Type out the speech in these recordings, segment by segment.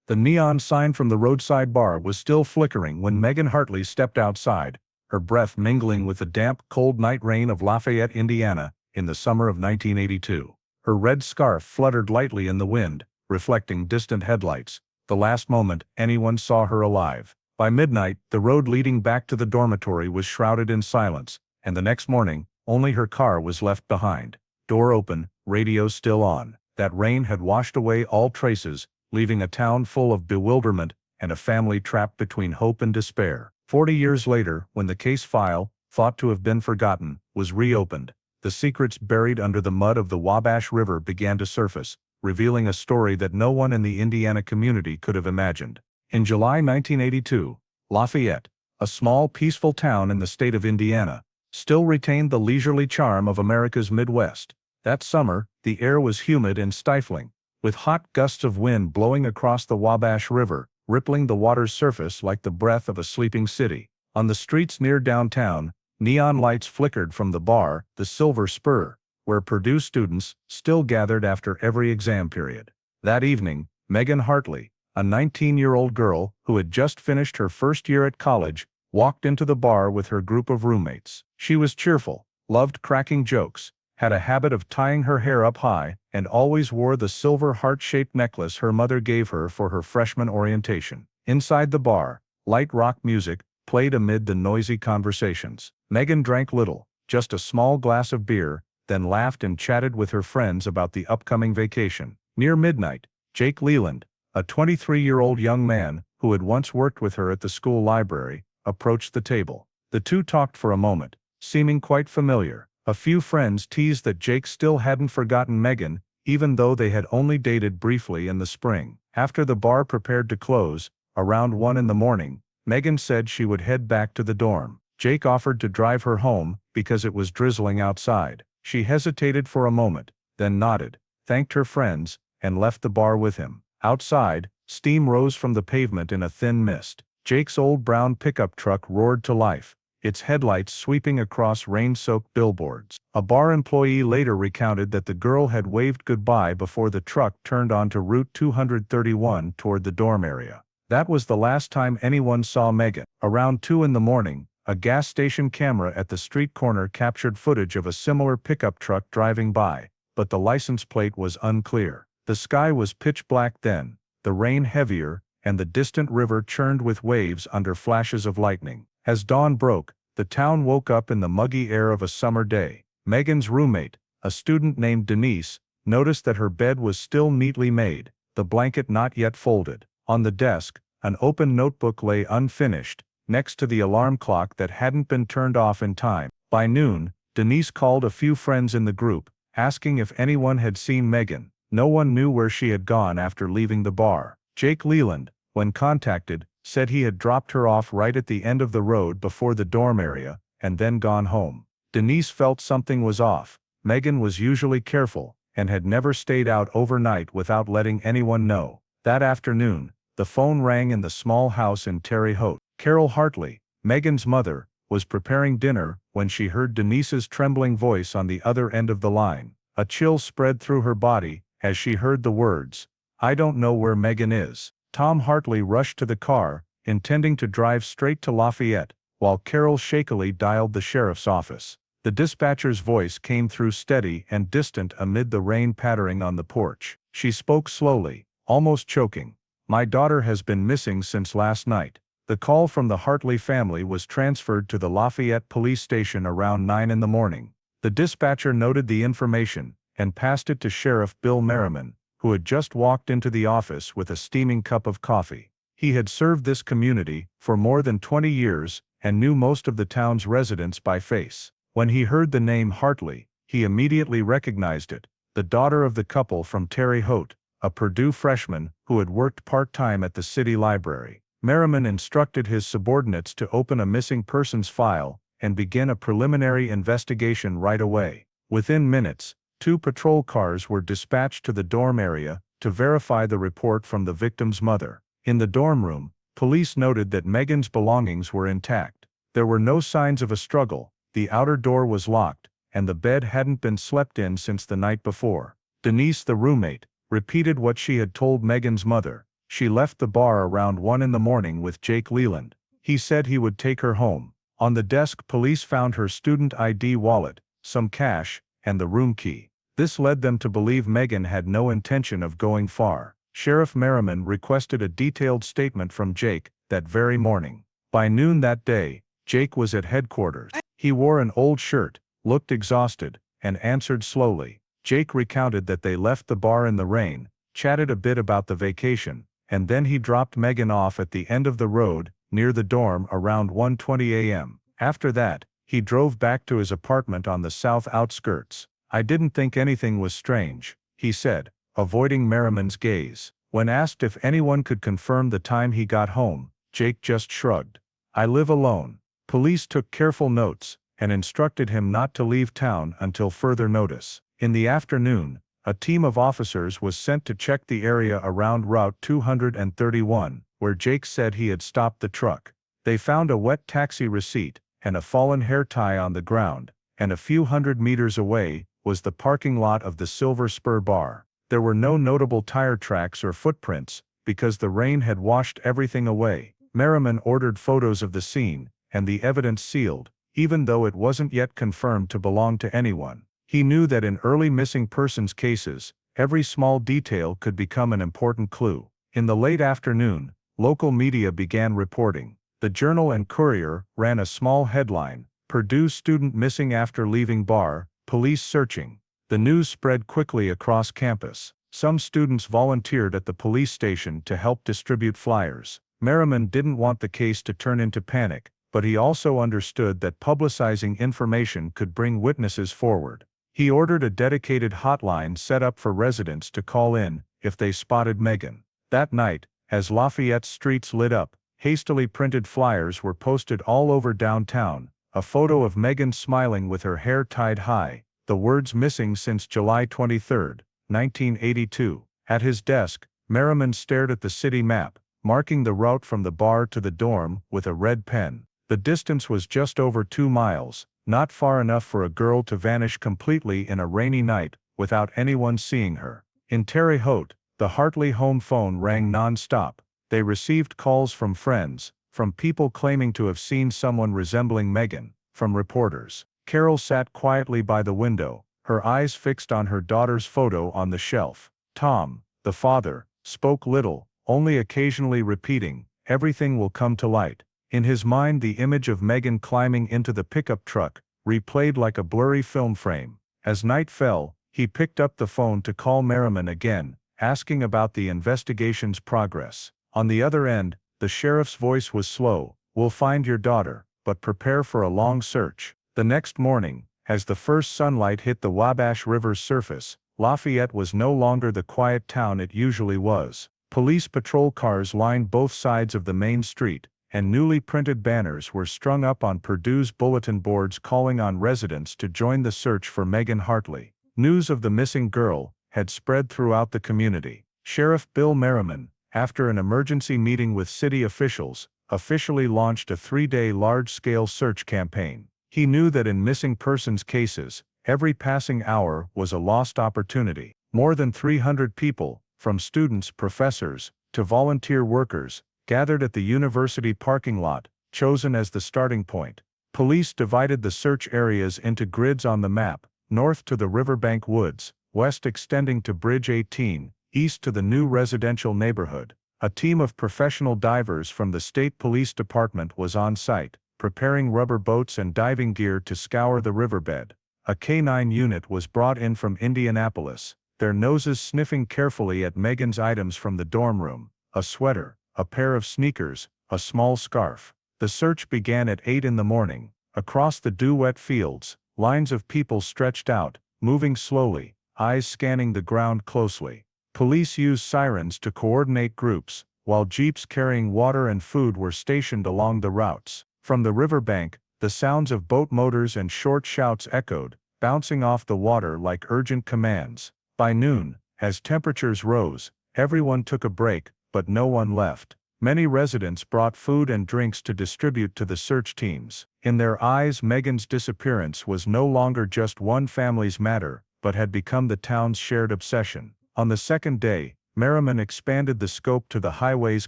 The neon sign from the roadside bar was still flickering when Megan Hartley stepped outside, her breath mingling with the damp, cold night rain of Lafayette, Indiana, in the summer of 1982. Her red scarf fluttered lightly in the wind, reflecting distant headlights, the last moment anyone saw her alive. By midnight, the road leading back to the dormitory was shrouded in silence, and the next morning, only her car was left behind. Door open, radio still on. That rain had washed away all traces, leaving a town full of bewilderment and a family trapped between hope and despair. 40 years later, when the case file, thought to have been forgotten, was reopened, the secrets buried under the mud of the Wabash River began to surface, revealing a story that no one in the Indiana community could have imagined. In July 1982, Lafayette, a small peaceful town in the state of Indiana, still retained the leisurely charm of America's Midwest. That summer, the air was humid and stifling, with hot gusts of wind blowing across the Wabash River, rippling the water's surface like the breath of a sleeping city. On the streets near downtown, neon lights flickered from the bar, the Silver Spur, where Purdue students still gathered after every exam period. That evening, Megan Hartley, a 19-year-old girl who had just finished her first year at college, walked into the bar with her group of roommates. She was cheerful, loved cracking jokes, had a habit of tying her hair up high, and always wore the silver heart-shaped necklace her mother gave her for her freshman orientation. Inside the bar, light rock music played amid the noisy conversations. Megan drank little, just a small glass of beer, then laughed and chatted with her friends about the upcoming vacation. Near midnight, Jake Leland, a 23-year-old young man who had once worked with her at the school library, approached the table. The two talked for a moment, seeming quite familiar. A few friends teased that Jake still hadn't forgotten Megan, even though they had only dated briefly in the spring. After the bar prepared to close, around 1 in the morning, Megan said she would head back to the dorm. Jake offered to drive her home because it was drizzling outside. She hesitated for a moment, then nodded, thanked her friends, and left the bar with him. Outside, steam rose from the pavement in a thin mist. Jake's old brown pickup truck roared to life, its headlights sweeping across rain-soaked billboards. A bar employee later recounted that the girl had waved goodbye before the truck turned onto Route 231 toward the dorm area. That was the last time anyone saw Megan. Around 2 in the morning, a gas station camera at the street corner captured footage of a similar pickup truck driving by, but the license plate was unclear. The sky was pitch black then, the rain heavier, and the distant river churned with waves under flashes of lightning. As dawn broke, the town woke up in the muggy air of a summer day. Megan's roommate, a student named Denise, noticed that her bed was still neatly made, the blanket not yet folded. On the desk, an open notebook lay unfinished, next to the alarm clock that hadn't been turned off in time. By noon, Denise called a few friends in the group, asking if anyone had seen Megan. No one knew where she had gone after leaving the bar. Jake Leland, when contacted, said he had dropped her off right at the end of the road before the dorm area, and then gone home. Denise felt something was off. Megan was usually careful, and had never stayed out overnight without letting anyone know. That afternoon, the phone rang in the small house in Terre Haute. Carol Hartley, Megan's mother, was preparing dinner when she heard Denise's trembling voice on the other end of the line. A chill spread through her body as she heard the words, "I don't know where Megan is." Tom Hartley rushed to the car, intending to drive straight to Lafayette, while Carol shakily dialed the sheriff's office. The dispatcher's voice came through steady and distant amid the rain pattering on the porch. She spoke slowly, almost choking. "My daughter has been missing since last night." The call from the Hartley family was transferred to the Lafayette police station around 9 in the morning. The dispatcher noted the information and passed it to Sheriff Bill Merriman, who had just walked into the office with a steaming cup of coffee. He had served this community for more than 20 years and knew most of the town's residents by face. When he heard the name Hartley, he immediately recognized it, the daughter of the couple from Terre Haute, a Purdue freshman who had worked part-time at the city library. Merriman instructed his subordinates to open a missing persons file and begin a preliminary investigation right away. Within minutes, 2 patrol cars were dispatched to the dorm area to verify the report from the victim's mother. In the dorm room, police noted that Megan's belongings were intact. There were no signs of a struggle, the outer door was locked, and the bed hadn't been slept in since the night before. Denise, the roommate, repeated what she had told Megan's mother. She left the bar around 1 in the morning with Jake Leland. He said he would take her home. On the desk, police found her student ID wallet, some cash, and the room key. This led them to believe Megan had no intention of going far. Sheriff Merriman requested a detailed statement from Jake that very morning. By noon that day, Jake was at headquarters. He wore an old shirt, looked exhausted, and answered slowly. Jake recounted that they left the bar in the rain, chatted a bit about the vacation, and then he dropped Megan off at the end of the road, near the dorm around 1:20 a.m. After that, he drove back to his apartment on the south outskirts. I didn't think anything was strange, he said, avoiding Merriman's gaze. When asked if anyone could confirm the time he got home, Jake just shrugged. I live alone. Police took careful notes and instructed him not to leave town until further notice. In the afternoon, a team of officers was sent to check the area around Route 231, where Jake said he had stopped the truck. They found a wet taxi receipt and a fallen hair tie on the ground, and a few hundred meters away was the parking lot of the Silver Spur Bar. There were no notable tire tracks or footprints, because the rain had washed everything away. Merriman ordered photos of the scene, and the evidence sealed, even though it wasn't yet confirmed to belong to anyone. He knew that in early missing persons cases, every small detail could become an important clue. In the late afternoon, local media began reporting. The Journal and Courier ran a small headline, "Purdue student missing after leaving bar, police searching." The news spread quickly across campus. Some students volunteered at the police station to help distribute flyers. Merriman didn't want the case to turn into panic, but he also understood that publicizing information could bring witnesses forward. He ordered a dedicated hotline set up for residents to call in if they spotted Megan. That night, as Lafayette's streets lit up, hastily printed flyers were posted all over downtown, a photo of Megan smiling with her hair tied high, the words "missing since July 23, 1982. At his desk, Merriman stared at the city map, marking the route from the bar to the dorm with a red pen. The distance was just over 2 miles, not far enough for a girl to vanish completely in a rainy night without anyone seeing her. In Terre Haute, the Hartley home phone rang non-stop. They received calls from friends, from people claiming to have seen someone resembling Megan, from reporters. Carol sat quietly by the window, her eyes fixed on her daughter's photo on the shelf. Tom, the father, spoke little, only occasionally repeating, "Everything will come to light." In his mind, the image of Megan climbing into the pickup truck replayed like a blurry film frame. As night fell, he picked up the phone to call Merriman again, asking about the investigation's progress. On the other end, the sheriff's voice was slow. "We'll find your daughter, but prepare for a long search." The next morning, as the first sunlight hit the Wabash River's surface, Lafayette was no longer the quiet town it usually was. Police patrol cars lined both sides of the main street, and newly printed banners were strung up on Purdue's bulletin boards calling on residents to join the search for Megan Hartley. News of the missing girl had spread throughout the community. Sheriff Bill Merriman, after an emergency meeting with city officials, officially launched a 3-day large-scale search campaign. He knew that in missing persons cases, every passing hour was a lost opportunity. More than 300 people, from students, professors, to volunteer workers, gathered at the university parking lot, chosen as the starting point. Police divided the search areas into grids on the map, north to the Riverbank Woods, west extending to Bridge 18, east to the new residential neighborhood. A team of professional divers from the State Police Department was on site, preparing rubber boats and diving gear to scour the riverbed. A K-9 unit was brought in from Indianapolis, their noses sniffing carefully at Megan's items from the dorm room: a sweater, a pair of sneakers, a small scarf. The search began at 8 in the morning. Across the dew-wet fields, lines of people stretched out, moving slowly, eyes scanning the ground closely. Police used sirens to coordinate groups, while jeeps carrying water and food were stationed along the routes. From the riverbank, the sounds of boat motors and short shouts echoed, bouncing off the water like urgent commands. By noon, as temperatures rose, everyone took a break, but no one left. Many residents brought food and drinks to distribute to the search teams. In their eyes, Megan's disappearance was no longer just one family's matter, but had become the town's shared obsession. On the second day, Merriman expanded the scope to the highways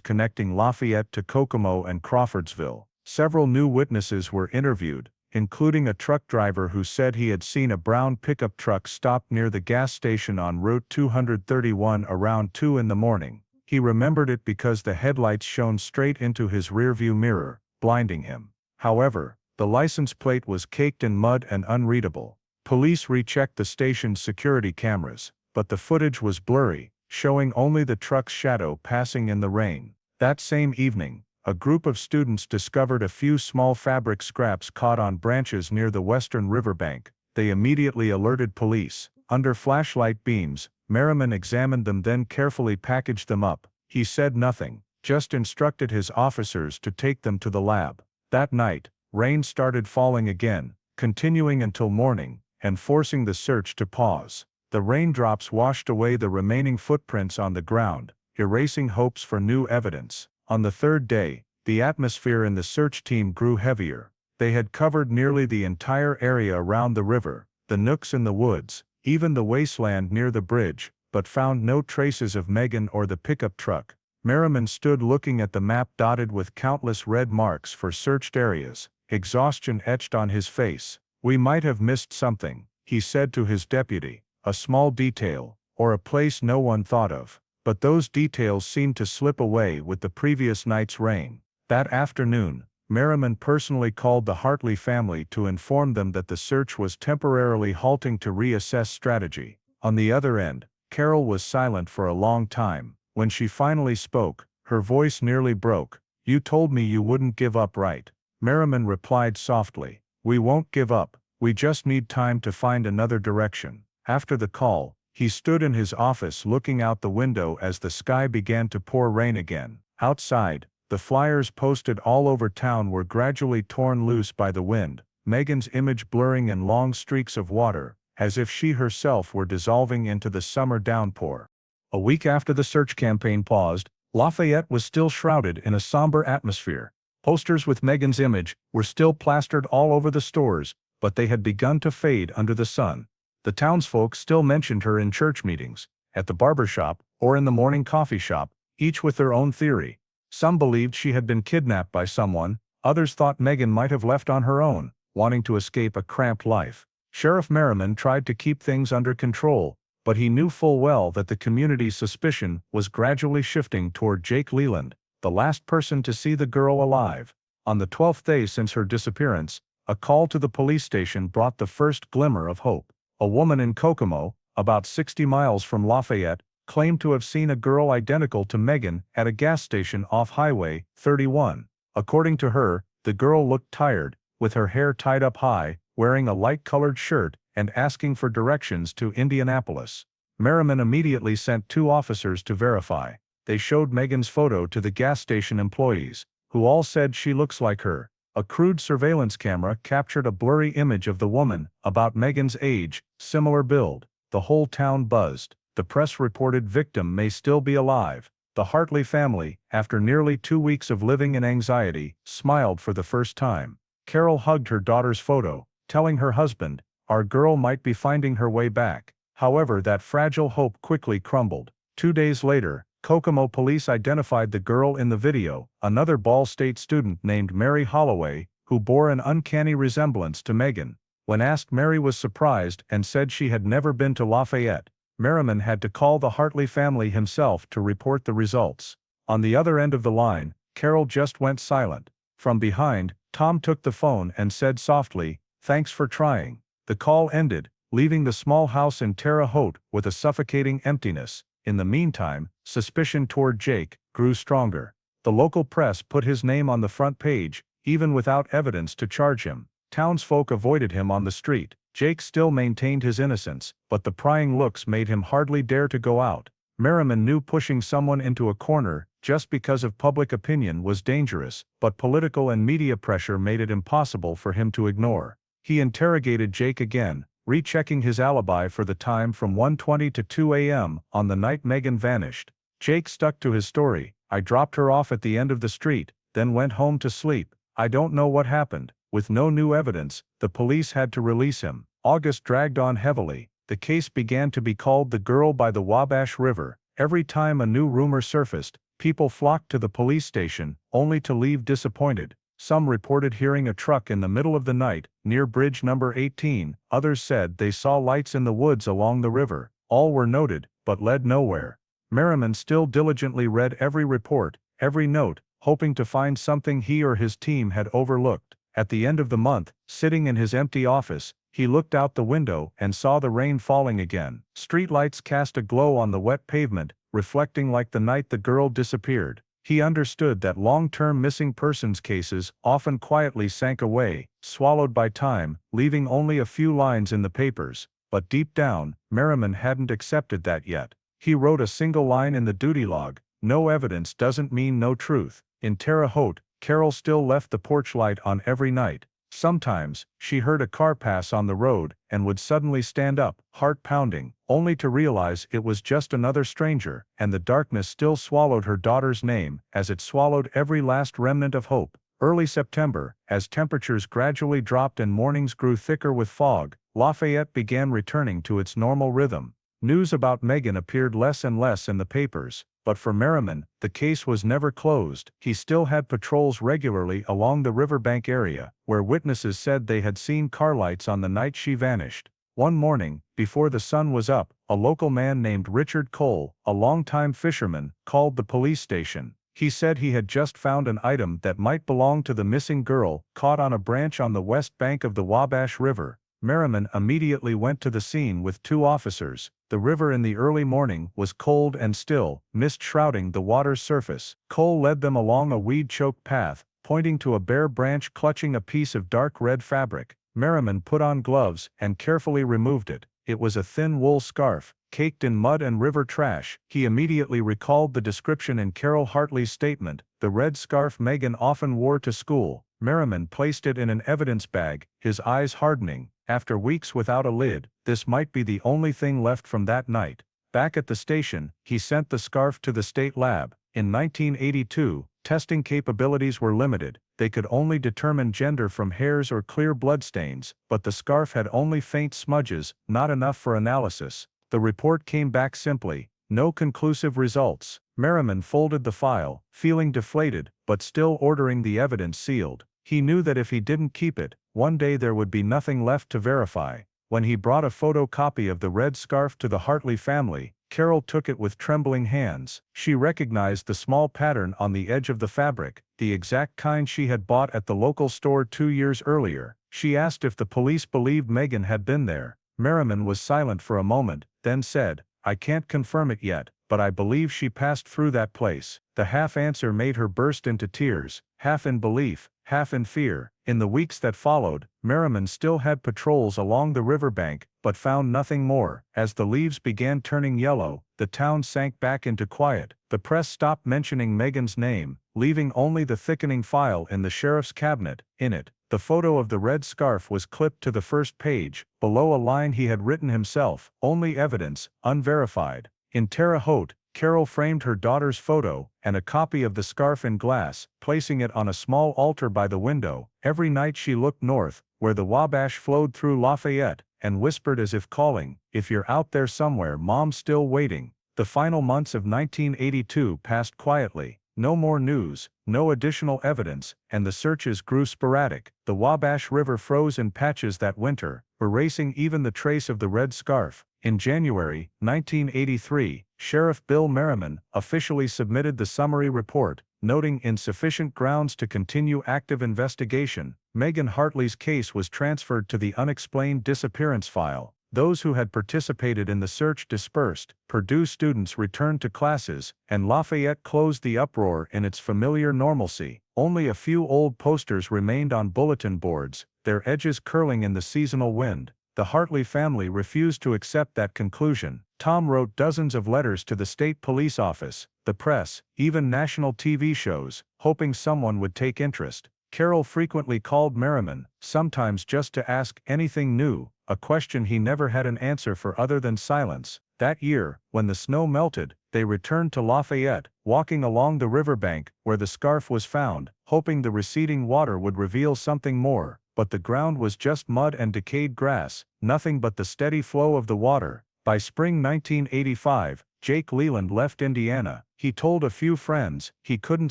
connecting Lafayette to Kokomo and Crawfordsville. Several new witnesses were interviewed, including a truck driver who said he had seen a brown pickup truck stop near the gas station on Route 231 around 2 in the morning. He remembered it because the headlights shone straight into his rearview mirror, blinding him. However, the license plate was caked in mud and unreadable. Police rechecked the station's security cameras, but the footage was blurry, showing only the truck's shadow passing in the rain. That same evening, a group of students discovered a few small fabric scraps caught on branches near the western riverbank. They immediately alerted police. Under flashlight beams, Merriman examined them, then carefully packaged them up. He said nothing, just instructed his officers to take them to the lab. That night, rain started falling again, continuing until morning, and forcing the search to pause. The raindrops washed away the remaining footprints on the ground, erasing hopes for new evidence. On the third day, the atmosphere in the search team grew heavier. They had covered nearly the entire area around the river, the nooks in the woods, even the wasteland near the bridge, but found no traces of Megan or the pickup truck. Merriman stood looking at the map dotted with countless red marks for searched areas, exhaustion etched on his face. "We might have missed something," he said to his deputy, "a small detail, or a place no one thought of." But those details seemed to slip away with the previous night's rain. That afternoon, Merriman personally called the Hartley family to inform them that the search was temporarily halting to reassess strategy. On the other end, Carol was silent for a long time. When she finally spoke, her voice nearly broke. "You told me you wouldn't give up, right?" Merriman replied softly, "We won't give up, we just need time to find another direction." After the call, he stood in his office looking out the window as the sky began to pour rain again. Outside, the flyers posted all over town were gradually torn loose by the wind, Megan's image blurring in long streaks of water, as if she herself were dissolving into the summer downpour. A week after the search campaign paused, Lafayette was still shrouded in a somber atmosphere. Posters with Megan's image were still plastered all over the stores, but they had begun to fade under the sun. The townsfolk still mentioned her in church meetings, at the barber shop, or in the morning coffee shop, each with their own theory. Some believed she had been kidnapped by someone, others thought Megan might have left on her own, wanting to escape a cramped life. Sheriff Merriman tried to keep things under control, but he knew full well that the community's suspicion was gradually shifting toward Jake Leland, the last person to see the girl alive. On the 12th day since her disappearance, a call to the police station brought the first glimmer of hope. A woman in Kokomo, about 60 miles from Lafayette, claimed to have seen a girl identical to Megan at a gas station off Highway 31. According to her, the girl looked tired, with her hair tied up high, wearing a light-colored shirt, and asking for directions to Indianapolis. Merriman immediately sent 2 officers to verify. They showed Megan's photo to the gas station employees, who all said she looks like her. A crude surveillance camera captured a blurry image of the woman, about Megan's age, similar build. The whole town buzzed. The press reported victim may still be alive. The Hartley family, after nearly 2 weeks of living in anxiety, smiled for the first time. Carol hugged her daughter's photo, telling her husband, "Our girl might be finding her way back." However, that fragile hope quickly crumbled. 2 days later, Kokomo police identified the girl in the video, another Ball State student named Mary Holloway, who bore an uncanny resemblance to Megan. When asked, Mary was surprised and said she had never been to Lafayette. Merriman had to call the Hartley family himself to report the results. On the other end of the line, Carol just went silent. From behind, Tom took the phone and said softly, "Thanks for trying." The call ended, leaving the small house in Terre Haute with a suffocating emptiness. In the meantime, suspicion toward Jake grew stronger. The local press put his name on the front page, even without evidence to charge him. Townsfolk avoided him on the street. Jake still maintained his innocence, but the prying looks made him hardly dare to go out. Merriman knew pushing someone into a corner, just because of public opinion, was dangerous, but political and media pressure made it impossible for him to ignore. He interrogated Jake again, rechecking his alibi for the time from 1:20 to 2 a.m. on the night Megan vanished. Jake stuck to his story. "I dropped her off at the end of the street, then went home to sleep. I don't know what happened." With no new evidence, the police had to release him. August dragged on heavily. The case began to be called "The Girl by the Wabash River," Every time a new rumor surfaced, people flocked to the police station, only to leave disappointed. Some reported hearing a truck in the middle of the night, near bridge number 18, others said they saw lights in the woods along the river. All were noted, but led nowhere. Merriman still diligently read every report, every note, hoping to find something he or his team had overlooked. At the end of the month, sitting in his empty office, he looked out the window and saw the rain falling again. Streetlights cast a glow on the wet pavement, reflecting like the night the girl disappeared. He understood that long-term missing persons cases often quietly sank away, swallowed by time, leaving only a few lines in the papers. But deep down, Merriman hadn't accepted that yet. He wrote a single line in the duty log: "No evidence doesn't mean no truth." In Terre Haute, Carol still left the porch light on every night. Sometimes, she heard a car pass on the road and would suddenly stand up, heart pounding, only to realize it was just another stranger, and the darkness still swallowed her daughter's name as it swallowed every last remnant of hope. Early September, as temperatures gradually dropped and mornings grew thicker with fog, Lafayette began returning to its normal rhythm. News about Megan appeared less and less in the papers, but for Merriman, the case was never closed. He still had patrols regularly along the riverbank area, where witnesses said they had seen car lights on the night she vanished. One morning, before the sun was up, a local man named Richard Cole, a longtime fisherman, called the police station. He said he had just found an item that might belong to the missing girl, caught on a branch on the west bank of the Wabash River. Merriman immediately went to the scene with 2 officers. The river in the early morning was cold and still, mist shrouding the water's surface. Cole led them along a weed-choked path, pointing to a bare branch clutching a piece of dark red fabric. Merriman put on gloves and carefully removed it. It was a thin wool scarf, caked in mud and river trash. He immediately recalled the description in Carol Hartley's statement: "The red scarf Megan often wore to school." Merriman placed it in an evidence bag, his eyes hardening. After weeks without a lid, this might be the only thing left from that night. Back at the station, he sent the scarf to the state lab. In 1982, testing capabilities were limited. They could only determine gender from hairs or clear bloodstains, but the scarf had only faint smudges, not enough for analysis. The report came back simply: no conclusive results. Merriman folded the file, feeling deflated, but still ordering the evidence sealed. He knew that if he didn't keep it, one day there would be nothing left to verify. When he brought a photocopy of the red scarf to the Hartley family, Carol took it with trembling hands. She recognized the small pattern on the edge of the fabric, the exact kind she had bought at the local store 2 years earlier. She asked if the police believed Megan had been there. Merriman was silent for a moment, then said, "I can't confirm it yet, but I believe she passed through that place." The half-answer made her burst into tears, half in belief, half in fear. In the weeks that followed, Merriman still had patrols along the riverbank, but found nothing more. As the leaves began turning yellow, the town sank back into quiet. The press stopped mentioning Megan's name, leaving only the thickening file in the sheriff's cabinet. In it, the photo of the red scarf was clipped to the first page, below a line he had written himself: "Only evidence, unverified." In Terre Haute, Carol framed her daughter's photo and a copy of the scarf in glass, placing it on a small altar by the window. Every night she looked north, where the Wabash flowed through Lafayette, and whispered as if calling, "If you're out there somewhere, Mom's still waiting." The final months of 1982 passed quietly. No more news, no additional evidence, and the searches grew sporadic. The Wabash River froze in patches that winter, erasing even the trace of the red scarf. In January 1983, Sheriff Bill Merriman officially submitted the summary report, noting insufficient grounds to continue active investigation. Megan Hartley's case was transferred to the unexplained disappearance file. Those who had participated in the search dispersed, Purdue students returned to classes, and Lafayette closed the uproar in its familiar normalcy. Only a few old posters remained on bulletin boards, their edges curling in the seasonal wind. The Hartley family refused to accept that conclusion. Tom wrote dozens of letters to the state police office, the press, even national TV shows, hoping someone would take interest. Carol frequently called Merriman, sometimes just to ask anything new, a question he never had an answer for other than silence. That year, when the snow melted, they returned to Lafayette, walking along the riverbank where the scarf was found, hoping the receding water would reveal something more. But the ground was just mud and decayed grass, nothing but the steady flow of the water. By spring 1985, Jake Leland left Indiana. He told a few friends he couldn't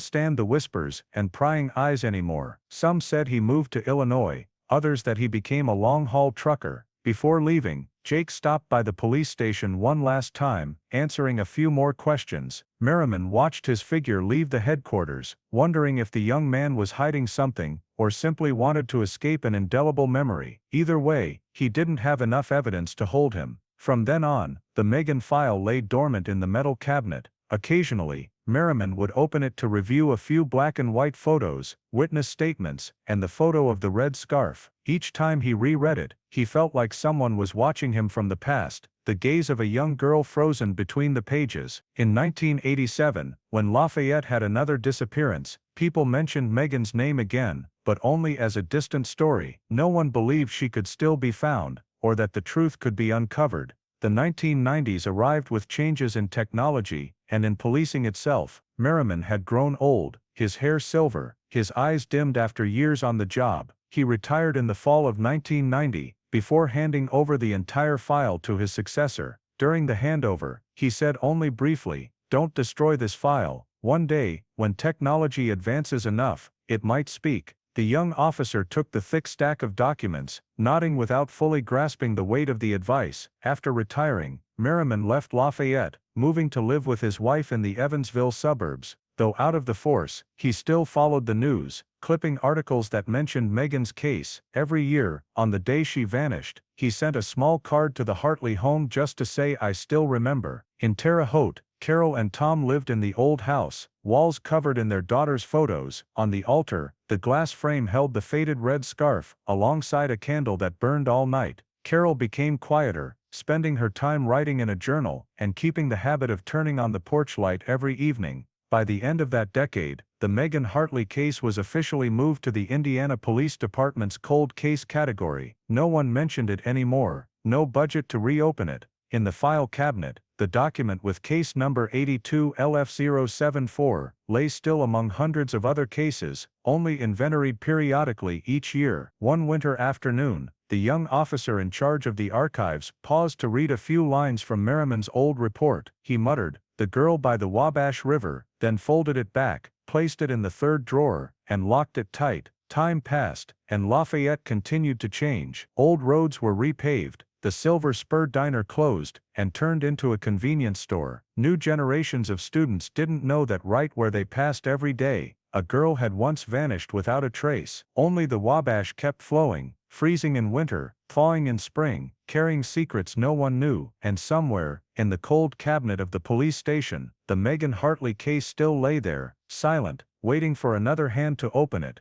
stand the whispers and prying eyes anymore. Some said he moved to Illinois, others that he became a long-haul trucker. Before leaving, Jake stopped by the police station one last time, answering a few more questions. Merriman watched his figure leave the headquarters, wondering if the young man was hiding something, or simply wanted to escape an indelible memory. Either way, he didn't have enough evidence to hold him. From then on, the Megan file lay dormant in the metal cabinet. Occasionally, Merriman would open it to review a few black and white photos, witness statements, and the photo of the red scarf. Each time he reread it, he felt like someone was watching him from the past, the gaze of a young girl frozen between the pages. In 1987, when Lafayette had another disappearance, people mentioned Megan's name again, but only as a distant story. No one believed she could still be found, or that the truth could be uncovered. The 1990s arrived with changes in technology, and in policing itself. Merriman had grown old, his hair silver, his eyes dimmed after years on the job. He retired in the fall of 1990, before handing over the entire file to his successor. During the handover, he said only briefly, "Don't destroy this file. One day, when technology advances enough, it might speak." The young officer took the thick stack of documents, nodding without fully grasping the weight of the advice. After retiring, Merriman left Lafayette, moving to live with his wife in the Evansville suburbs. Though out of the force, he still followed the news, clipping articles that mentioned Megan's case. Every year, on the day she vanished, he sent a small card to the Hartley home just to say, "I still remember." In Terre Haute, Carol and Tom lived in the old house, walls covered in their daughter's photos. On the altar, the glass frame held the faded red scarf, alongside a candle that burned all night. Carol became quieter, spending her time writing in a journal, and keeping the habit of turning on the porch light every evening. By the end of that decade, the Megan Hartley case was officially moved to the Indiana Police Department's cold case category. No one mentioned it anymore, no budget to reopen it. In the file cabinet, the document with case number 82 LF074 lay still among hundreds of other cases, only inventoried periodically each year. One winter afternoon, the young officer in charge of the archives paused to read a few lines from Merriman's old report. He muttered, "The girl by the Wabash River," then folded it back, placed it in the third drawer, and locked it tight. Time passed, and Lafayette continued to change. Old roads were repaved, the Silver Spur Diner closed, and turned into a convenience store. New generations of students didn't know that right where they passed every day, a girl had once vanished without a trace. Only the Wabash kept flowing, freezing in winter, thawing in spring, carrying secrets no one knew. And somewhere, in the cold cabinet of the police station, the Megan Hartley case still lay there, silent, waiting for another hand to open it.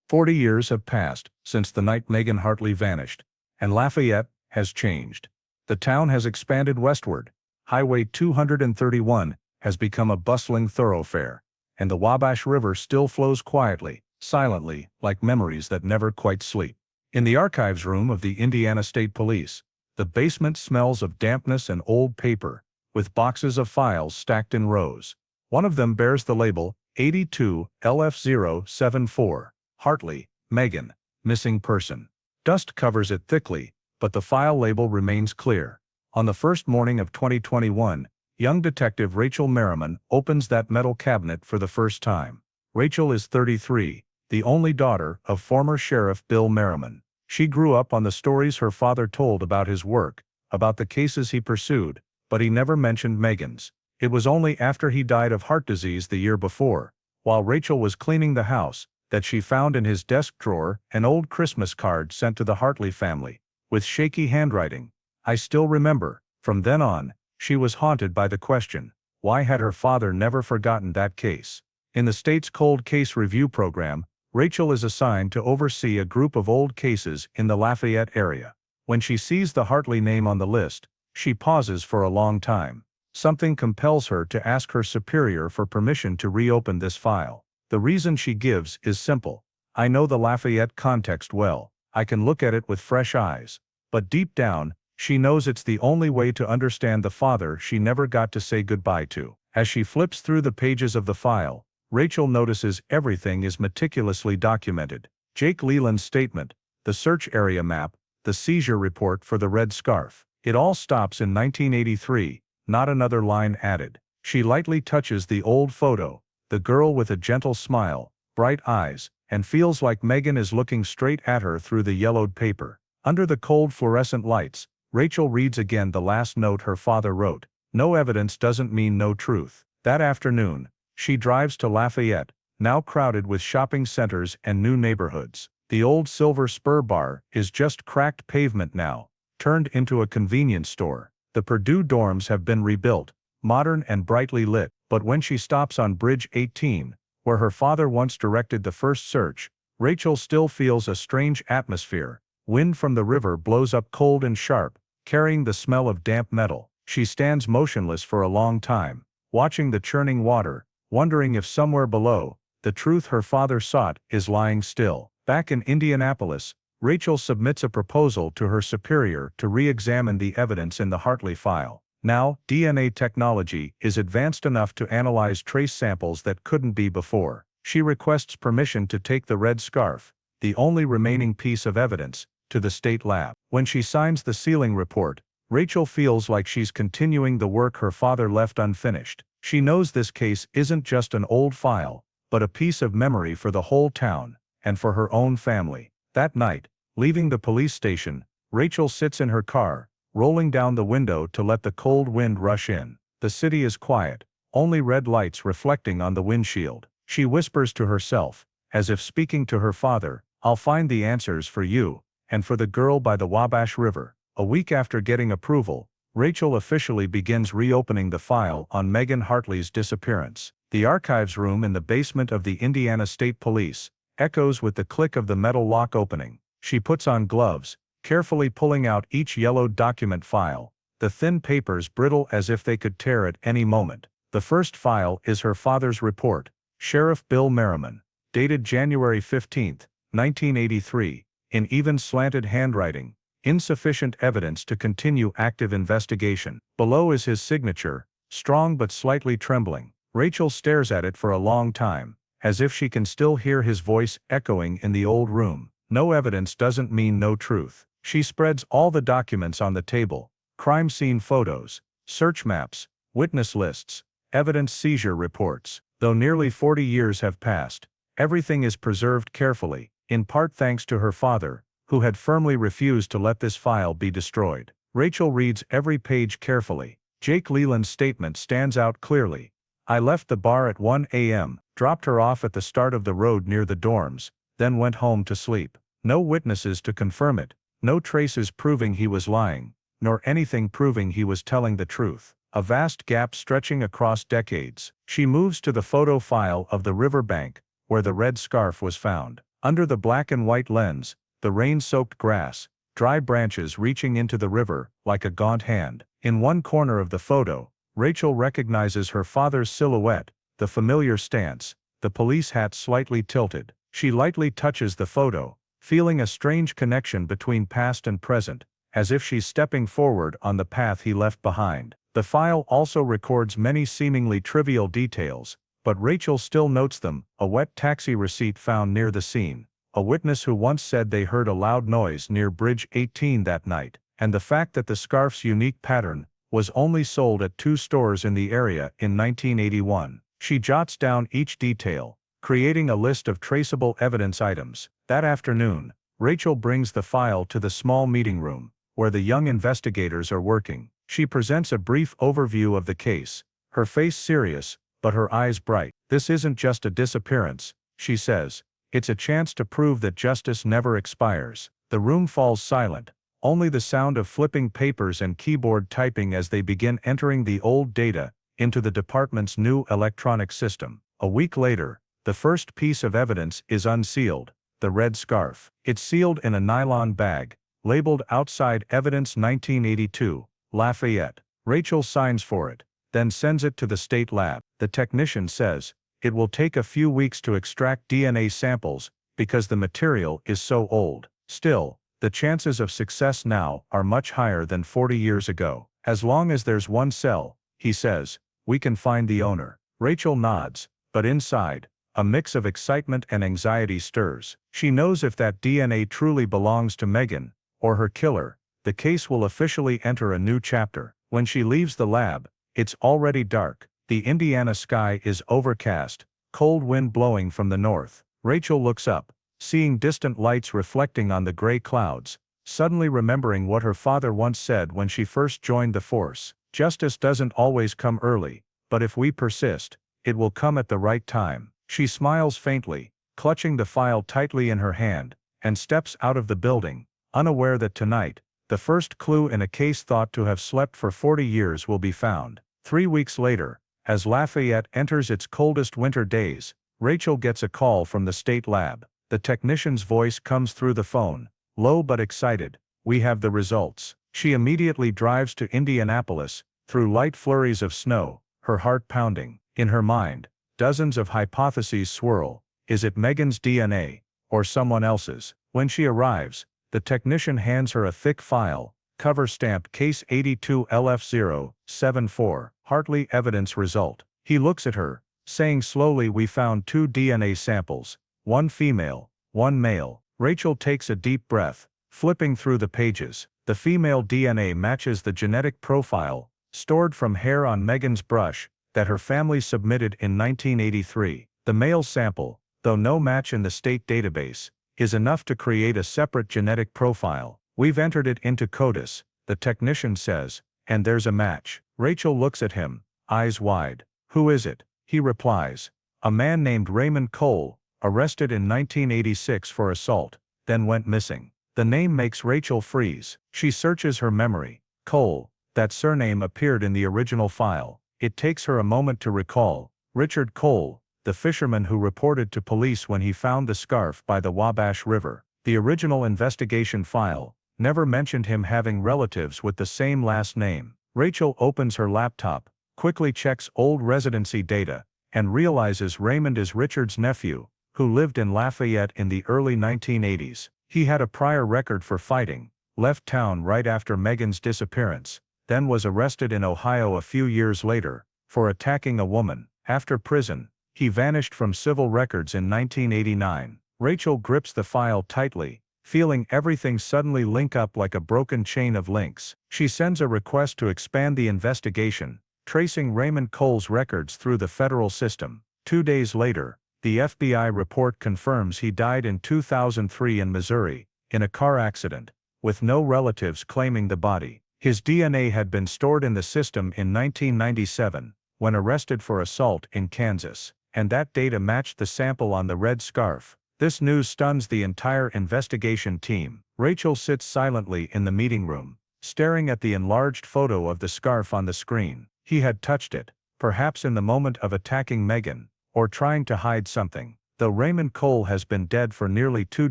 40 years have passed since the night Megan Hartley vanished, and Lafayette has changed. The town has expanded westward. Highway 231 has become a bustling thoroughfare, and the Wabash River still flows quietly, silently, like memories that never quite sleep. In the archives room of the Indiana State Police, the basement smells of dampness and old paper, with boxes of files stacked in rows. One of them bears the label 82 LF074, Hartley, Megan, missing person. Dust covers it thickly, but the file label remains clear. On the first morning of 2021, young detective Rachel Merriman opens that metal cabinet for the first time. Rachel is 33, the only daughter of former Sheriff Bill Merriman. She grew up on the stories her father told about his work, about the cases he pursued, but he never mentioned Megan's. It was only after he died of heart disease the year before, while Rachel was cleaning the house, that she found in his desk drawer an old Christmas card sent to the Hartley family, with shaky handwriting. "I still remember." From then on, she was haunted by the question, why had her father never forgotten that case? In the state's cold case review program, Rachel is assigned to oversee a group of old cases in the Lafayette area. When she sees the Hartley name on the list, she pauses for a long time. Something compels her to ask her superior for permission to reopen this file. The reason she gives is simple. "I know the Lafayette context well. I can look at it with fresh eyes." But deep down, she knows it's the only way to understand the father she never got to say goodbye to. As she flips through the pages of the file, Rachel notices everything is meticulously documented. Jake Leland's statement, the search area map, the seizure report for the red scarf. It all stops in 1983, not another line added. She lightly touches the old photo, the girl with a gentle smile, bright eyes, and feels like Megan is looking straight at her through the yellowed paper. Under the cold fluorescent lights, Rachel reads again the last note her father wrote. No evidence doesn't mean no truth. That afternoon, she drives to Lafayette, now crowded with shopping centers and new neighborhoods. The old Silver Spur bar is just cracked pavement now, turned into a convenience store. The Purdue dorms have been rebuilt, modern and brightly lit, but when she stops on Bridge 18, where her father once directed the first search, Rachel still feels a strange atmosphere. Wind from the river blows up cold and sharp, carrying the smell of damp metal. She stands motionless for a long time, watching the churning water, wondering if somewhere below, the truth her father sought is lying still. Back in Indianapolis, Rachel submits a proposal to her superior to re-examine the evidence in the Hartley file. Now, DNA technology is advanced enough to analyze trace samples that couldn't be before. She requests permission to take the red scarf, the only remaining piece of evidence, to the state lab. When she signs the sealing report, Rachel feels like she's continuing the work her father left unfinished. She knows this case isn't just an old file, but a piece of memory for the whole town, and for her own family. That night, leaving the police station, Rachel sits in her car, rolling down the window to let the cold wind rush in. The city is quiet, only red lights reflecting on the windshield. She whispers to herself, as if speaking to her father, "I'll find the answers for you, and for the girl by the Wabash River." A week after getting approval, Rachel officially begins reopening the file on Megan Hartley's disappearance. The archives room in the basement of the Indiana State Police echoes with the click of the metal lock opening. She puts on gloves, carefully pulling out each yellowed document file, the thin papers brittle as if they could tear at any moment. The first file is her father's report, Sheriff Bill Merriman, dated January 15, 1983, in even slanted handwriting. Insufficient evidence to continue active investigation. Below is his signature, strong but slightly trembling. Rachel stares at it for a long time, as if she can still hear his voice echoing in the old room. No evidence doesn't mean no truth. She spreads all the documents on the table: crime scene photos, search maps, witness lists, evidence seizure reports. Though nearly 40 years have passed, everything is preserved carefully, in part thanks to her father, who had firmly refused to let this file be destroyed. Rachel reads every page carefully. Jake Leland's statement stands out clearly. "I left the bar at 1 a.m., dropped her off at the start of the road near the dorms, then went home to sleep." No witnesses to confirm it, no traces proving he was lying, nor anything proving he was telling the truth. A vast gap stretching across decades. She moves to the photo file of the riverbank, where the red scarf was found. Under the black and white lens, the rain-soaked grass, dry branches reaching into the river like a gaunt hand. In one corner of the photo, Rachel recognizes her father's silhouette, the familiar stance, the police hat slightly tilted. She lightly touches the photo, feeling a strange connection between past and present, as if she's stepping forward on the path he left behind. The file also records many seemingly trivial details, but Rachel still notes them: a wet taxi receipt found near the scene, a witness who once said they heard a loud noise near Bridge 18 that night, and the fact that the scarf's unique pattern was only sold at 2 stores in the area in 1981. She jots down each detail, creating a list of traceable evidence items. That afternoon, Rachel brings the file to the small meeting room, where the young investigators are working. She presents a brief overview of the case, her face serious, but her eyes bright. "This isn't just a disappearance," she says. "It's a chance to prove that justice never expires." The room falls silent, only the sound of flipping papers and keyboard typing as they begin entering the old data into the department's new electronic system. A week later, the first piece of evidence is unsealed: the red scarf. It's sealed in a nylon bag, labeled outside "Evidence 1982, Lafayette." Rachel signs for it, then sends it to the state lab. The technician says, "It will take a few weeks to extract DNA samples because the material is so old. Still, the chances of success now are much higher than 40 years ago. As long as there's one cell," he says, "we can find the owner." Rachel nods, but inside, a mix of excitement and anxiety stirs. She knows if that DNA truly belongs to Megan, or her killer, the case will officially enter a new chapter. When she leaves the lab, It's already dark. The Indiana sky is overcast, cold wind blowing from the north. Rachel looks up, seeing distant lights reflecting on the gray clouds, suddenly remembering what her father once said when she first joined the force. Justice doesn't always come early, but if we persist, it will come at the right time. She smiles faintly, clutching the file tightly in her hand, and steps out of the building, unaware that tonight, the first clue in a case thought to have slept for 40 years will be found. 3 weeks later, as Lafayette enters its coldest winter days, Rachel gets a call from the state lab. The technician's voice comes through the phone, low but excited. "We have the results." She immediately drives to Indianapolis, through light flurries of snow, her heart pounding. In her mind, dozens of hypotheses swirl. Is it Megan's DNA, or someone else's? When she arrives, the technician hands her a thick file, cover stamped Case 82 LF074, Hartley evidence result. He looks at her, saying slowly, "We found 2 DNA samples, one female, one male." Rachel takes a deep breath, flipping through the pages. The female DNA matches the genetic profile, stored from hair on Megan's brush, that her family submitted in 1983. The male sample, though no match in the state database, is enough to create a separate genetic profile. "We've entered it into CODIS," the technician says, "and there's a match." Rachel looks at him, eyes wide. "Who is it?" He replies, "A man named Raymond Cole, arrested in 1986 for assault, then went missing." The name makes Rachel freeze. She searches her memory. Cole, that surname appeared in the original file. It takes her a moment to recall. Richard Cole, the fisherman who reported to police when he found the scarf by the Wabash River. The original investigation file never mentioned him having relatives with the same last name. Rachel opens her laptop, quickly checks old residency data, and realizes Raymond is Richard's nephew, who lived in Lafayette in the early 1980s. He had a prior record for fighting, left town right after Megan's disappearance, then was arrested in Ohio a few years later, for attacking a woman. After prison, he vanished from civil records in 1989. Rachel grips the file tightly, feeling everything suddenly link up like a broken chain of links. She sends a request to expand the investigation, tracing Raymond Cole's records through the federal system. 2 days later, the FBI report confirms he died in 2003 in Missouri, in a car accident, with no relatives claiming the body. His DNA had been stored in the system in 1997, when arrested for assault in Kansas, and that data matched the sample on the red scarf. This news stuns the entire investigation team. Rachel sits silently in the meeting room, staring at the enlarged photo of the scarf on the screen. He had touched it, perhaps in the moment of attacking Megan, or trying to hide something. Though Raymond Cole has been dead for nearly 2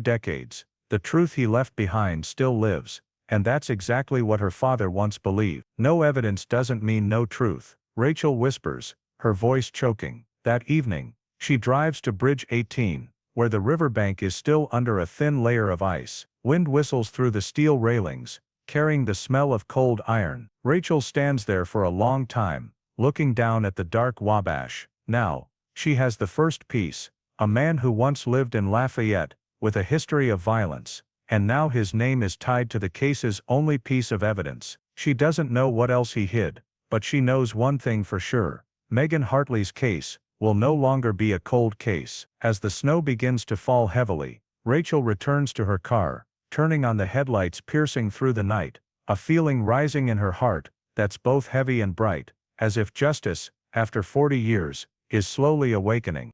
decades, the truth he left behind still lives, and that's exactly what her father once believed. "No evidence doesn't mean no truth," Rachel whispers, her voice choking. That evening, she drives to Bridge 18, where the riverbank is still under a thin layer of ice. Wind whistles through the steel railings, carrying the smell of cold iron. Rachel stands there for a long time, looking down at the dark Wabash. Now, she has the first piece, a man who once lived in Lafayette, with a history of violence, and now his name is tied to the case's only piece of evidence. She doesn't know what else he hid, but she knows one thing for sure: Megan Hartley's case will no longer be a cold case. As the snow begins to fall heavily, Rachel returns to her car, turning on the headlights piercing through the night, a feeling rising in her heart that's both heavy and bright, as if justice, after 40 years, is slowly awakening.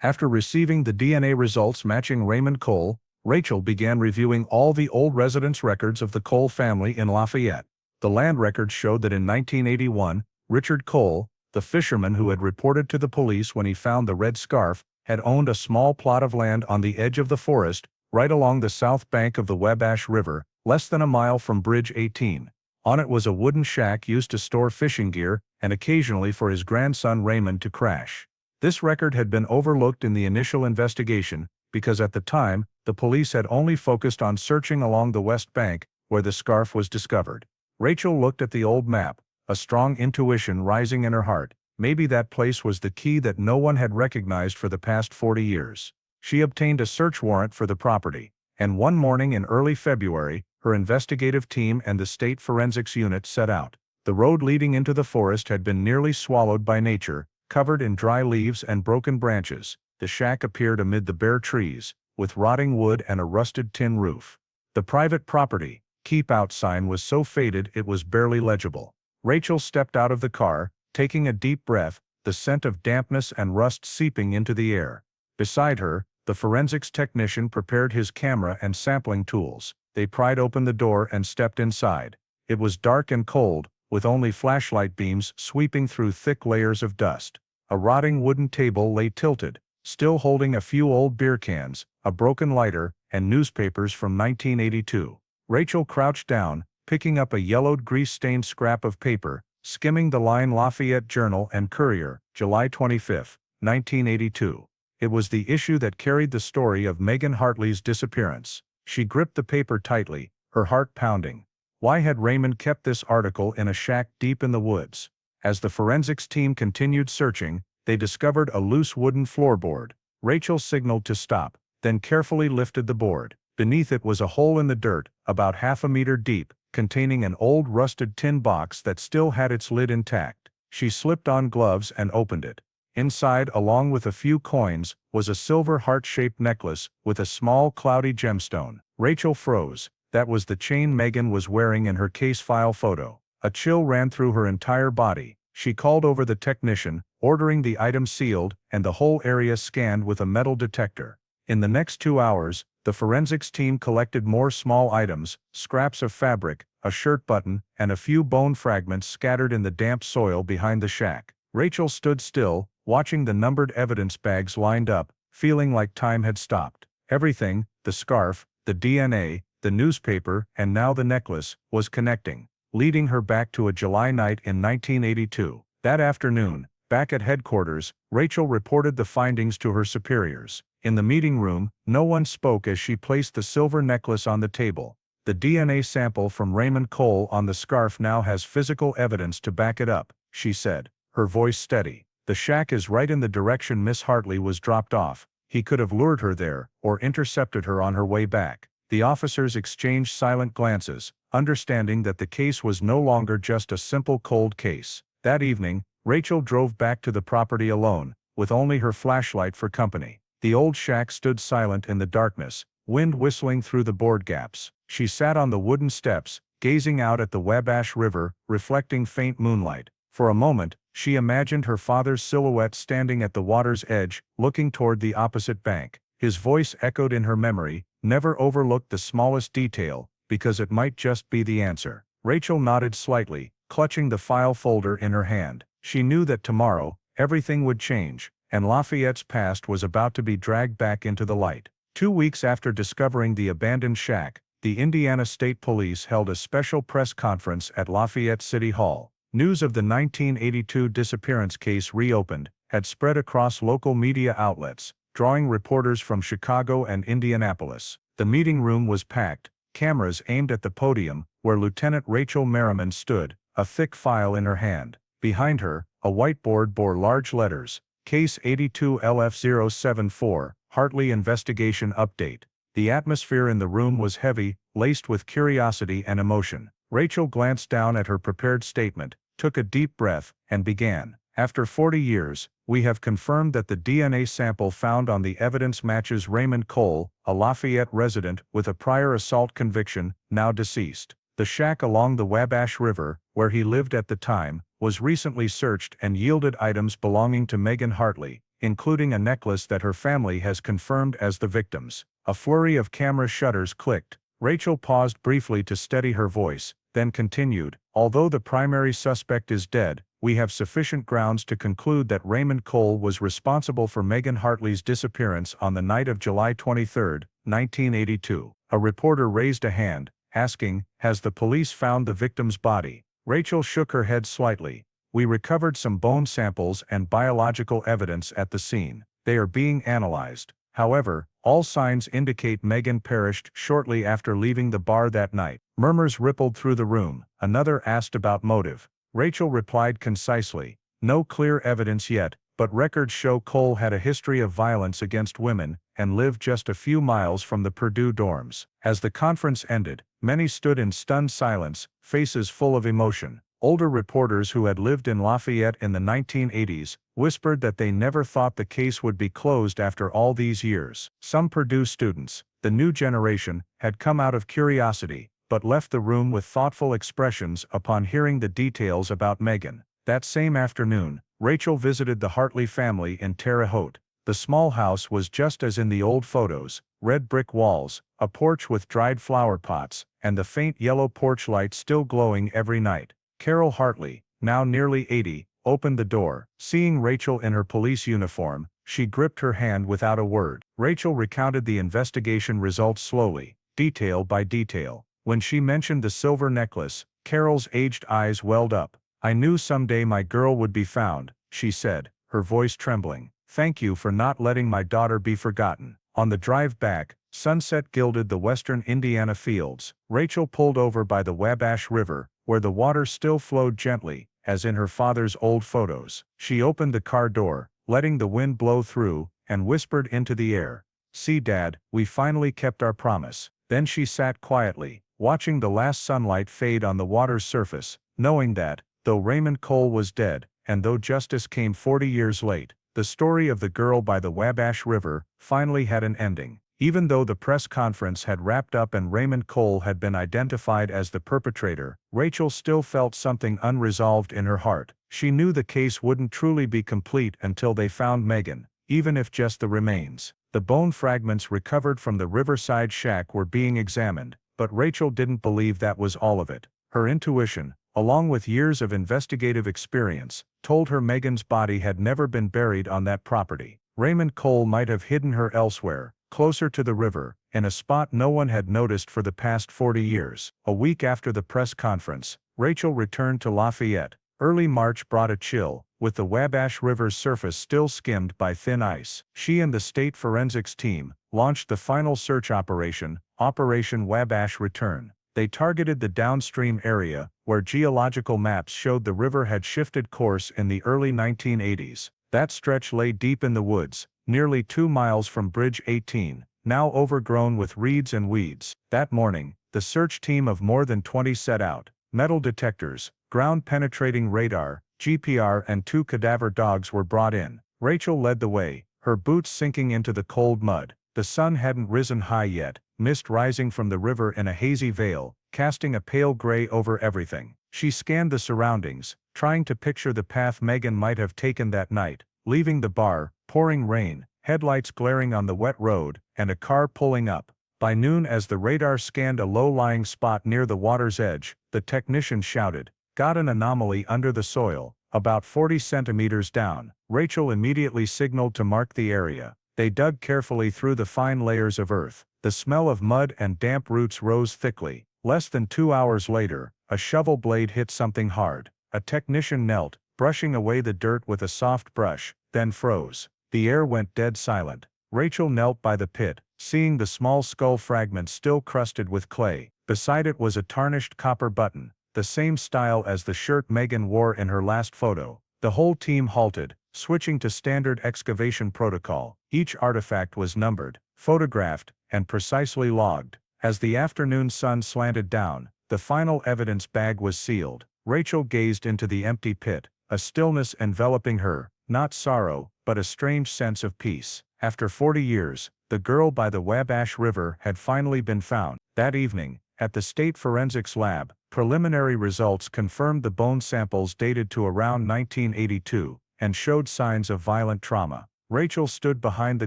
After receiving the DNA results matching Raymond Cole, Rachel began reviewing all the old residence records of the Cole family in Lafayette. The land records showed that in 1981, Richard Cole, the fisherman who had reported to the police when he found the red scarf, had owned a small plot of land on the edge of the forest, right along the south bank of the Wabash River, less than a mile from Bridge 18. On it was a wooden shack used to store fishing gear and occasionally for his grandson Raymond to crash. This record had been overlooked in the initial investigation because at the time, the police had only focused on searching along the west bank where the scarf was discovered. Rachel looked at the old map, a strong intuition rising in her heart. Maybe that place was the key that no one had recognized for the past 40 years. She obtained a search warrant for the property, and one morning in early February, her investigative team and the state forensics unit set out. The road leading into the forest had been nearly swallowed by nature, covered in dry leaves and broken branches. The shack appeared amid the bare trees, with rotting wood and a rusted tin roof. The private property, "Keep Out" sign was so faded it was barely legible. Rachel stepped out of the car, taking a deep breath, the scent of dampness and rust seeping into the air. Beside her, the forensics technician prepared his camera and sampling tools. They pried open the door and stepped inside. It was dark and cold, with only flashlight beams sweeping through thick layers of dust. A rotting wooden table lay tilted, still holding a few old beer cans, a broken lighter, and newspapers from 1982. Rachel crouched down, picking up a yellowed grease-stained scrap of paper, skimming the line Lafayette Journal and Courier, July 25, 1982. It was the issue that carried the story of Megan Hartley's disappearance. She gripped the paper tightly, her heart pounding. Why had Raymond kept this article in a shack deep in the woods? As the forensics team continued searching, they discovered a loose wooden floorboard. Rachel signaled to stop, then carefully lifted the board. Beneath it was a hole in the dirt, about half a meter deep, containing an old rusted tin box that still had its lid intact. She slipped on gloves and opened it. Inside, along with a few coins, was a silver heart-shaped necklace with a small cloudy gemstone. Rachel froze. That was the chain Megan was wearing in her case file photo. A chill ran through her entire body. She called over the technician, ordering the item sealed and the whole area scanned with a metal detector. In the next 2 hours, the forensics team collected more small items, scraps of fabric, a shirt button, and a few bone fragments scattered in the damp soil behind the shack. Rachel stood still, watching the numbered evidence bags lined up, feeling like time had stopped. Everything, the scarf, the DNA, the newspaper, and now the necklace, was connecting, leading her back to a July night in 1982. That afternoon, back at headquarters, Rachel reported the findings to her superiors. In the meeting room, no one spoke as she placed the silver necklace on the table. The DNA sample from Raymond Cole on the scarf now has physical evidence to back it up, she said, her voice steady. The shack is right in the direction Miss Hartley was dropped off. He could have lured her there, or intercepted her on her way back. The officers exchanged silent glances, understanding that the case was no longer just a simple cold case. That evening, Rachel drove back to the property alone, with only her flashlight for company. The old shack stood silent in the darkness, wind whistling through the board gaps. She sat on the wooden steps, gazing out at the Wabash River, reflecting faint moonlight. For a moment, she imagined her father's silhouette standing at the water's edge, looking toward the opposite bank. His voice echoed in her memory, "Never overlook the smallest detail, because it might just be the answer." Rachel nodded slightly, clutching the file folder in her hand. She knew that tomorrow, everything would change, and Lafayette's past was about to be dragged back into the light. 2 weeks after discovering the abandoned shack, the Indiana State Police held a special press conference at Lafayette City Hall. News of the 1982 disappearance case reopened had spread across local media outlets, drawing reporters from Chicago and Indianapolis. The meeting room was packed, cameras aimed at the podium, where Lieutenant Rachel Merriman stood, a thick file in her hand. Behind her, a whiteboard bore large letters, Case 82 LF074, Hartley Investigation Update. The atmosphere in the room was heavy, laced with curiosity and emotion. Rachel glanced down at her prepared statement, took a deep breath, and began. After 40 years, we have confirmed that the DNA sample found on the evidence matches Raymond Cole, a Lafayette resident with a prior assault conviction, now deceased. The shack along the Wabash River, where he lived at the time, was recently searched and yielded items belonging to Megan Hartley, including a necklace that her family has confirmed as the victim's. A flurry of camera shutters clicked. Rachel paused briefly to steady her voice, then continued, "Although the primary suspect is dead, we have sufficient grounds to conclude that Raymond Cole was responsible for Megan Hartley's disappearance on the night of July 23, 1982. A reporter raised a hand, asking, "Has the police found the victim's body?" Rachel shook her head slightly. "We recovered some bone samples and biological evidence at the scene. They are being analyzed. However, all signs indicate Megan perished shortly after leaving the bar that night." Murmurs rippled through the room. Another asked about motive. Rachel replied concisely, "No clear evidence yet, but records show Cole had a history of violence against women and lived just a few miles from the Purdue dorms." As the conference ended, many stood in stunned silence, faces full of emotion. Older reporters who had lived in Lafayette in the 1980s whispered that they never thought the case would be closed after all these years. Some Purdue students, the new generation, had come out of curiosity, but left the room with thoughtful expressions upon hearing the details about Megan. That same afternoon, Rachel visited the Hartley family in Terre Haute. The small house was just as in the old photos: red brick walls, a porch with dried flower pots, and the faint yellow porch light still glowing every night. Carol Hartley, now nearly 80, opened the door. Seeing Rachel in her police uniform, she gripped her hand without a word. Rachel recounted the investigation results slowly, detail by detail. When she mentioned the silver necklace, Carol's aged eyes welled up. "I knew someday my girl would be found," she said, her voice trembling. "Thank you for not letting my daughter be forgotten." On the drive back, sunset gilded the western Indiana fields. Rachel pulled over by the Wabash River, where the water still flowed gently, as in her father's old photos. She opened the car door, letting the wind blow through, and whispered into the air, "See, Dad, we finally kept our promise." Then she sat quietly, watching the last sunlight fade on the water's surface, knowing that, though Raymond Cole was dead, and though justice came 40 years late, the story of the girl by the Wabash River finally had an ending. Even though the press conference had wrapped up and Raymond Cole had been identified as the perpetrator, Rachel still felt something unresolved in her heart. She knew the case wouldn't truly be complete until they found Megan, even if just the remains. The bone fragments recovered from the riverside shack were being examined, but Rachel didn't believe that was all of it. Her intuition, along with years of investigative experience, told her Megan's body had never been buried on that property. Raymond Cole might have hidden her elsewhere, closer to the river, in a spot no one had noticed for the past 40 years. A week after the press conference, Rachel returned to Lafayette. Early March brought a chill, with the Wabash River's surface still skimmed by thin ice. She and the state forensics team launched the final search operation, Operation Wabash Return. They targeted the downstream area, where geological maps showed the river had shifted course in the early 1980s. That stretch lay deep in the woods, nearly 2 miles from Bridge 18, now overgrown with reeds and weeds. That morning, the search team of more than 20 set out. Metal detectors, ground-penetrating radar, GPR and 2 cadaver dogs were brought in. Rachel led the way, her boots sinking into the cold mud. The sun hadn't risen high yet, mist rising from the river in a hazy veil, casting a pale gray over everything. She scanned the surroundings, trying to picture the path Megan might have taken that night, leaving the bar, pouring rain, headlights glaring on the wet road, and a car pulling up. By noon, as the radar scanned a low-lying spot near the water's edge, the technician shouted, "Got an anomaly under the soil, about 40 centimeters down." Rachel immediately signaled to mark the area. They dug carefully through the fine layers of earth. The smell of mud and damp roots rose thickly. Less than 2 hours later, a shovel blade hit something hard. A technician knelt, brushing away the dirt with a soft brush, then froze. The air went dead silent. Rachel knelt by the pit, seeing the small skull fragment still crusted with clay. Beside it was a tarnished copper button, the same style as the shirt Megan wore in her last photo. The whole team halted, switching to standard excavation protocol. Each artifact was numbered, photographed, and precisely logged. As the afternoon sun slanted down, the final evidence bag was sealed. Rachel gazed into the empty pit, a stillness enveloping her, not sorrow, but a strange sense of peace. After 40 years, the girl by the Wabash River had finally been found. That evening, at the state forensics lab, preliminary results confirmed the bone samples dated to around 1982, and showed signs of violent trauma. Rachel stood behind the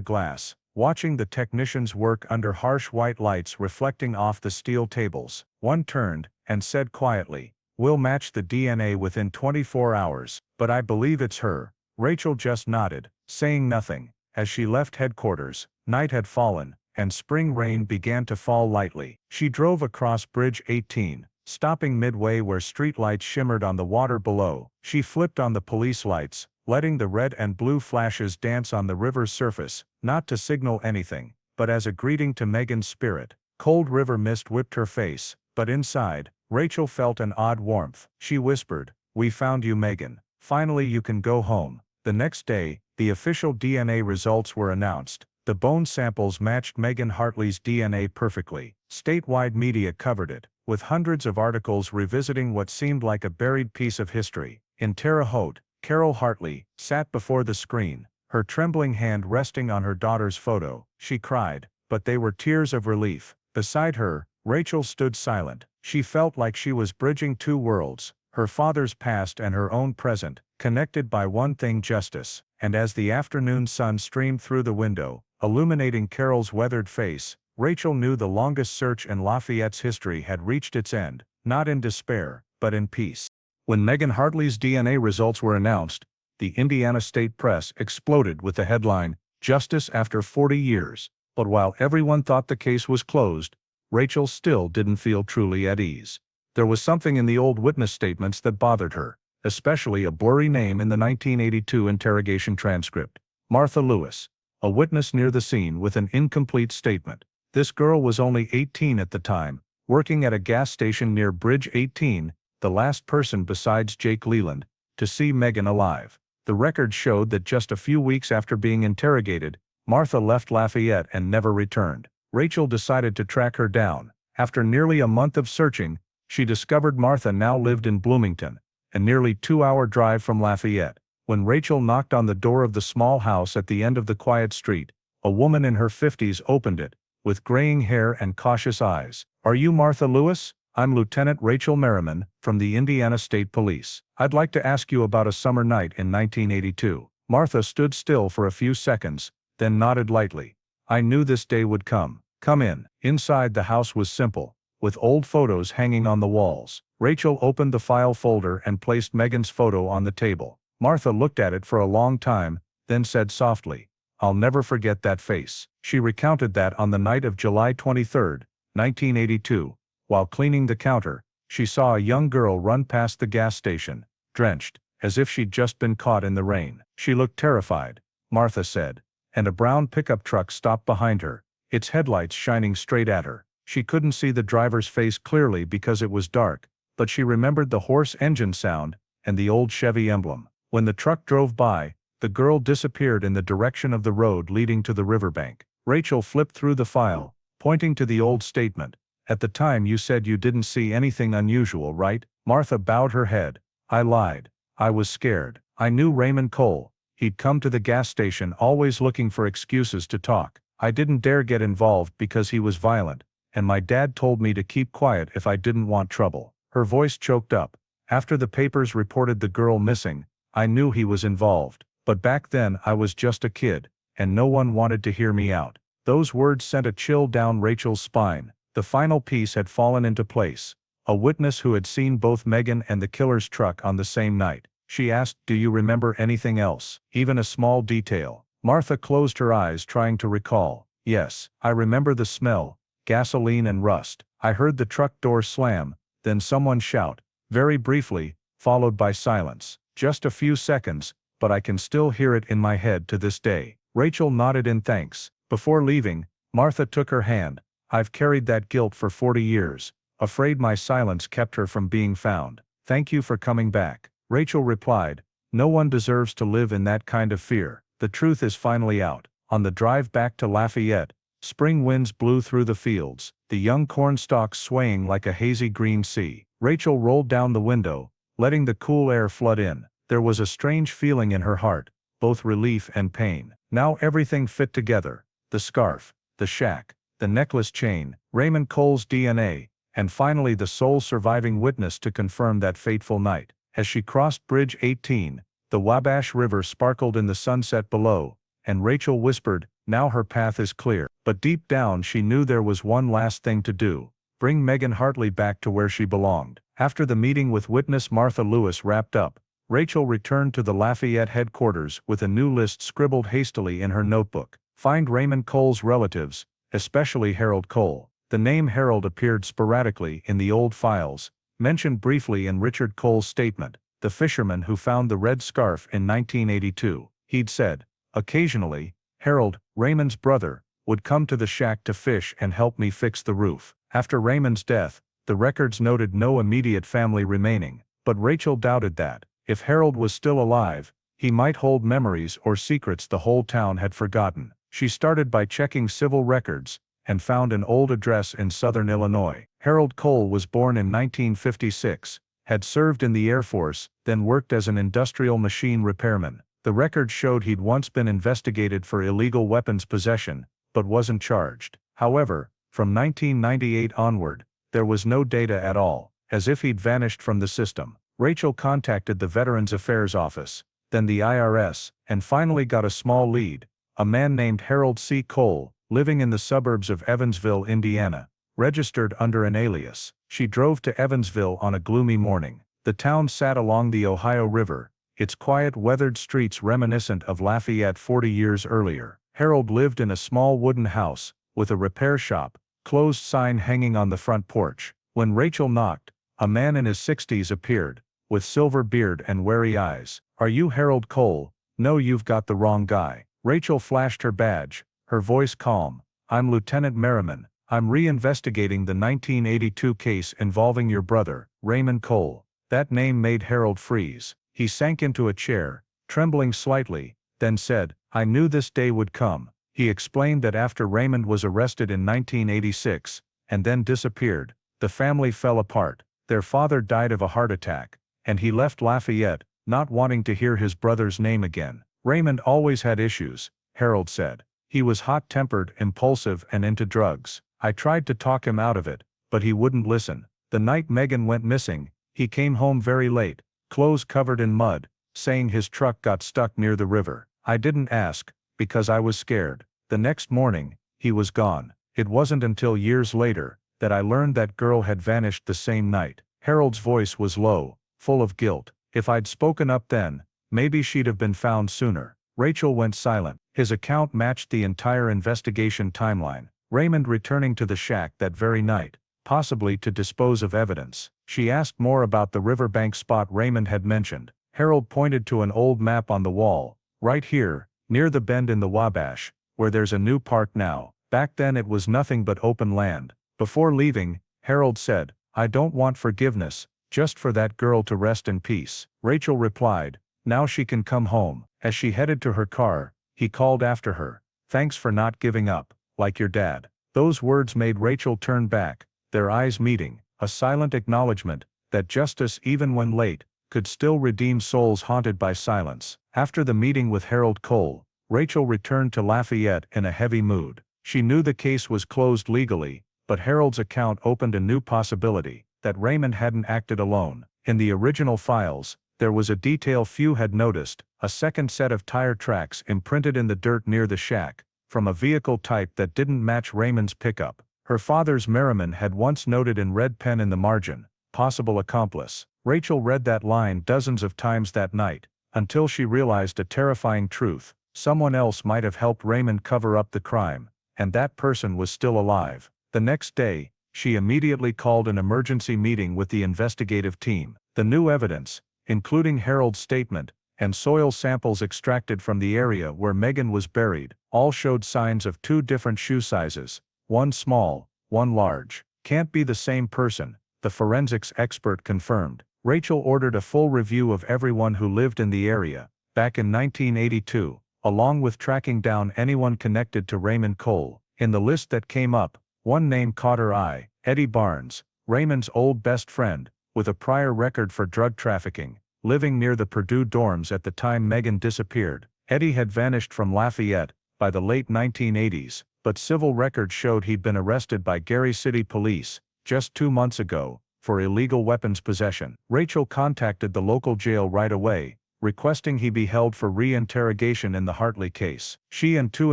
glass, watching the technicians work under harsh white lights reflecting off the steel tables. One turned, and said quietly, "We'll match the DNA within 24 hours, but I believe it's her." Rachel just nodded, saying nothing. As she left headquarters, night had fallen, and spring rain began to fall lightly. She drove across Bridge 18, stopping midway where streetlights shimmered on the water below. She flipped on the police lights, letting the red and blue flashes dance on the river's surface, not to signal anything, but as a greeting to Megan's spirit. Cold river mist whipped her face, but inside, Rachel felt an odd warmth. She whispered, "We found you, Megan. Finally you can go home." The next day, the official DNA results were announced. The bone samples matched Megan Hartley's DNA perfectly. Statewide media covered it, with hundreds of articles revisiting what seemed like a buried piece of history. In Terre Haute, Carol Hartley sat before the screen, her trembling hand resting on her daughter's photo. She cried, but they were tears of relief. Beside her, Rachel stood silent. She felt like she was bridging two worlds, her father's past and her own present, connected by one thing: justice. And as the afternoon sun streamed through the window, illuminating Carol's weathered face, Rachel knew the longest search in Lafayette's history had reached its end, not in despair, but in peace. When Megan Hartley's DNA results were announced, the Indiana State Press exploded with the headline, "Justice After 40 Years." But while everyone thought the case was closed, Rachel still didn't feel truly at ease. There was something in the old witness statements that bothered her, especially a blurry name in the 1982 interrogation transcript: Martha Lewis, a witness near the scene with an incomplete statement. This girl was only 18 at the time, working at a gas station near Bridge 18, the last person besides Jake Leland to see Megan alive. The record showed that just a few weeks after being interrogated, Martha left Lafayette and never returned. Rachel decided to track her down. After nearly a month of searching, she discovered Martha now lived in Bloomington, a nearly 2-hour drive from Lafayette. When Rachel knocked on the door of the small house at the end of the quiet street, a woman in her 50s opened it, with graying hair and cautious eyes. "Are you Martha Lewis? I'm Lieutenant Rachel Merriman, from the Indiana State Police. I'd like to ask you about a summer night in 1982. Martha stood still for a few seconds, then nodded lightly. "I knew this day would come. Come in." Inside, the house was simple, with old photos hanging on the walls. Rachel opened the file folder and placed Megan's photo on the table. Martha looked at it for a long time, then said softly, "I'll never forget that face." She recounted that on the night of July 23, 1982, while cleaning the counter, she saw a young girl run past the gas station, drenched, as if she'd just been caught in the rain. "She looked terrified," Martha said, "and a brown pickup truck stopped behind her, its headlights shining straight at her. She couldn't see the driver's face clearly because it was dark, but she remembered the hoarse engine sound and the old Chevy emblem. When the truck drove by, the girl disappeared in the direction of the road leading to the riverbank." Rachel flipped through the file, pointing to the old statement. "At the time you said you didn't see anything unusual, right?" Martha bowed her head. "I lied. I was scared. I knew Raymond Cole. He'd come to the gas station always looking for excuses to talk. I didn't dare get involved because he was violent, and my dad told me to keep quiet if I didn't want trouble." Her voice choked up. "After the papers reported the girl missing, I knew he was involved. But back then I was just a kid, and no one wanted to hear me out." Those words sent a chill down Rachel's spine. The final piece had fallen into place. A witness who had seen both Megan and the killer's truck on the same night. She asked, "Do you remember anything else, even a small detail?" Martha closed her eyes, trying to recall. "Yes, I remember the smell, gasoline and rust. I heard the truck door slam, then someone shout, very briefly, followed by silence. Just a few seconds, but I can still hear it in my head to this day." Rachel nodded in thanks. Before leaving, Martha took her hand. "I've carried that guilt for 40 years, afraid my silence kept her from being found. Thank you for coming back." Rachel replied, "No one deserves to live in that kind of fear. The truth is finally out." On the drive back to Lafayette, spring winds blew through the fields, the young corn stalks swaying like a hazy green sea. Rachel rolled down the window, letting the cool air flood in. There was a strange feeling in her heart, both relief and pain. Now everything fit together: the scarf, the shack, the necklace chain, Raymond Cole's DNA, and finally the sole surviving witness to confirm that fateful night. As she crossed Bridge 18, the Wabash River sparkled in the sunset below, and Rachel whispered, "Now her path is clear." But deep down she knew there was one last thing to do: bring Megan Hartley back to where she belonged. After the meeting with witness Martha Lewis wrapped up, Rachel returned to the Lafayette headquarters with a new list scribbled hastily in her notebook. Find Raymond Cole's relatives, especially Harold Cole. The name Harold appeared sporadically in the old files, mentioned briefly in Richard Cole's statement, the fisherman who found the red scarf in 1982. He'd said, "Occasionally, Harold, Raymond's brother, would come to the shack to fish and help me fix the roof." After Raymond's death, the records noted no immediate family remaining, but Rachel doubted that. If Harold was still alive, he might hold memories or secrets the whole town had forgotten. She started by checking civil records, and found an old address in southern Illinois. Harold Cole was born in 1956, had served in the Air Force, then worked as an industrial machine repairman. The record showed he'd once been investigated for illegal weapons possession, but wasn't charged. However, from 1998 onward, there was no data at all, as if he'd vanished from the system. Rachel contacted the Veterans Affairs Office, then the IRS, and finally got a small lead: a man named Harold C. Cole, living in the suburbs of Evansville, Indiana, registered under an alias. She drove to Evansville on a gloomy morning. The town sat along the Ohio River, its quiet weathered streets reminiscent of Lafayette 40 years earlier. Harold lived in a small wooden house, with a repair shop, closed sign hanging on the front porch. When Rachel knocked, a man in his 60s appeared, with silver beard and wary eyes. "Are you Harold Cole?" "No, you've got the wrong guy." Rachel flashed her badge, her voice calm. "I'm Lieutenant Merriman. I'm re-investigating the 1982 case involving your brother, Raymond Cole." That name made Harold freeze. He sank into a chair, trembling slightly, then said, "I knew this day would come." He explained that after Raymond was arrested in 1986, and then disappeared, the family fell apart. Their father died of a heart attack, and he left Lafayette, not wanting to hear his brother's name again. "Raymond always had issues," Harold said. "He was hot-tempered, impulsive, and into drugs. I tried to talk him out of it, but he wouldn't listen. The night Megan went missing, he came home very late, clothes covered in mud, saying his truck got stuck near the river. I didn't ask, because I was scared. The next morning, he was gone. It wasn't until years later that I learned that girl had vanished the same night." Harold's voice was low, full of guilt. "If I'd spoken up then, maybe she'd have been found sooner." Rachel went silent. His account matched the entire investigation timeline. Raymond returning to the shack that very night, possibly to dispose of evidence. She asked more about the riverbank spot Raymond had mentioned. Harold pointed to an old map on the wall. "Right here, near the bend in the Wabash, where there's a new park now. Back then it was nothing but open land." Before leaving, Harold said, "I don't want forgiveness, just for that girl to rest in peace." Rachel replied, "Now she can come home." As she headed to her car, he called after her, "Thanks for not giving up, like your dad." Those words made Rachel turn back, their eyes meeting, a silent acknowledgement that justice, even when late, could still redeem souls haunted by silence. After the meeting with Harold Cole, Rachel returned to Lafayette in a heavy mood. She knew the case was closed legally, but Harold's account opened a new possibility: that Raymond hadn't acted alone. In the original files, there was a detail few had noticed: a second set of tire tracks imprinted in the dirt near the shack, from a vehicle type that didn't match Raymond's pickup. Her father's Merriman had once noted in red pen in the margin, "Possible accomplice." Rachel read that line dozens of times that night, until she realized a terrifying truth: someone else might have helped Raymond cover up the crime, and that person was still alive. The next day, she immediately called an emergency meeting with the investigative team. The new evidence, including Harold's statement, and soil samples extracted from the area where Megan was buried, all showed signs of two different shoe sizes, one small, one large. "Can't be the same person," the forensics expert confirmed. Rachel ordered a full review of everyone who lived in the area, back in 1982, along with tracking down anyone connected to Raymond Cole. In the list that came up, one name caught her eye: Eddie Barnes, Raymond's old best friend, with a prior record for drug trafficking, living near the Purdue dorms at the time Megan disappeared. Eddie had vanished from Lafayette by the late 1980s, but civil records showed he'd been arrested by Gary City Police just 2 months ago for illegal weapons possession. Rachel contacted the local jail right away, requesting he be held for re-interrogation in the Hartley case. She and 2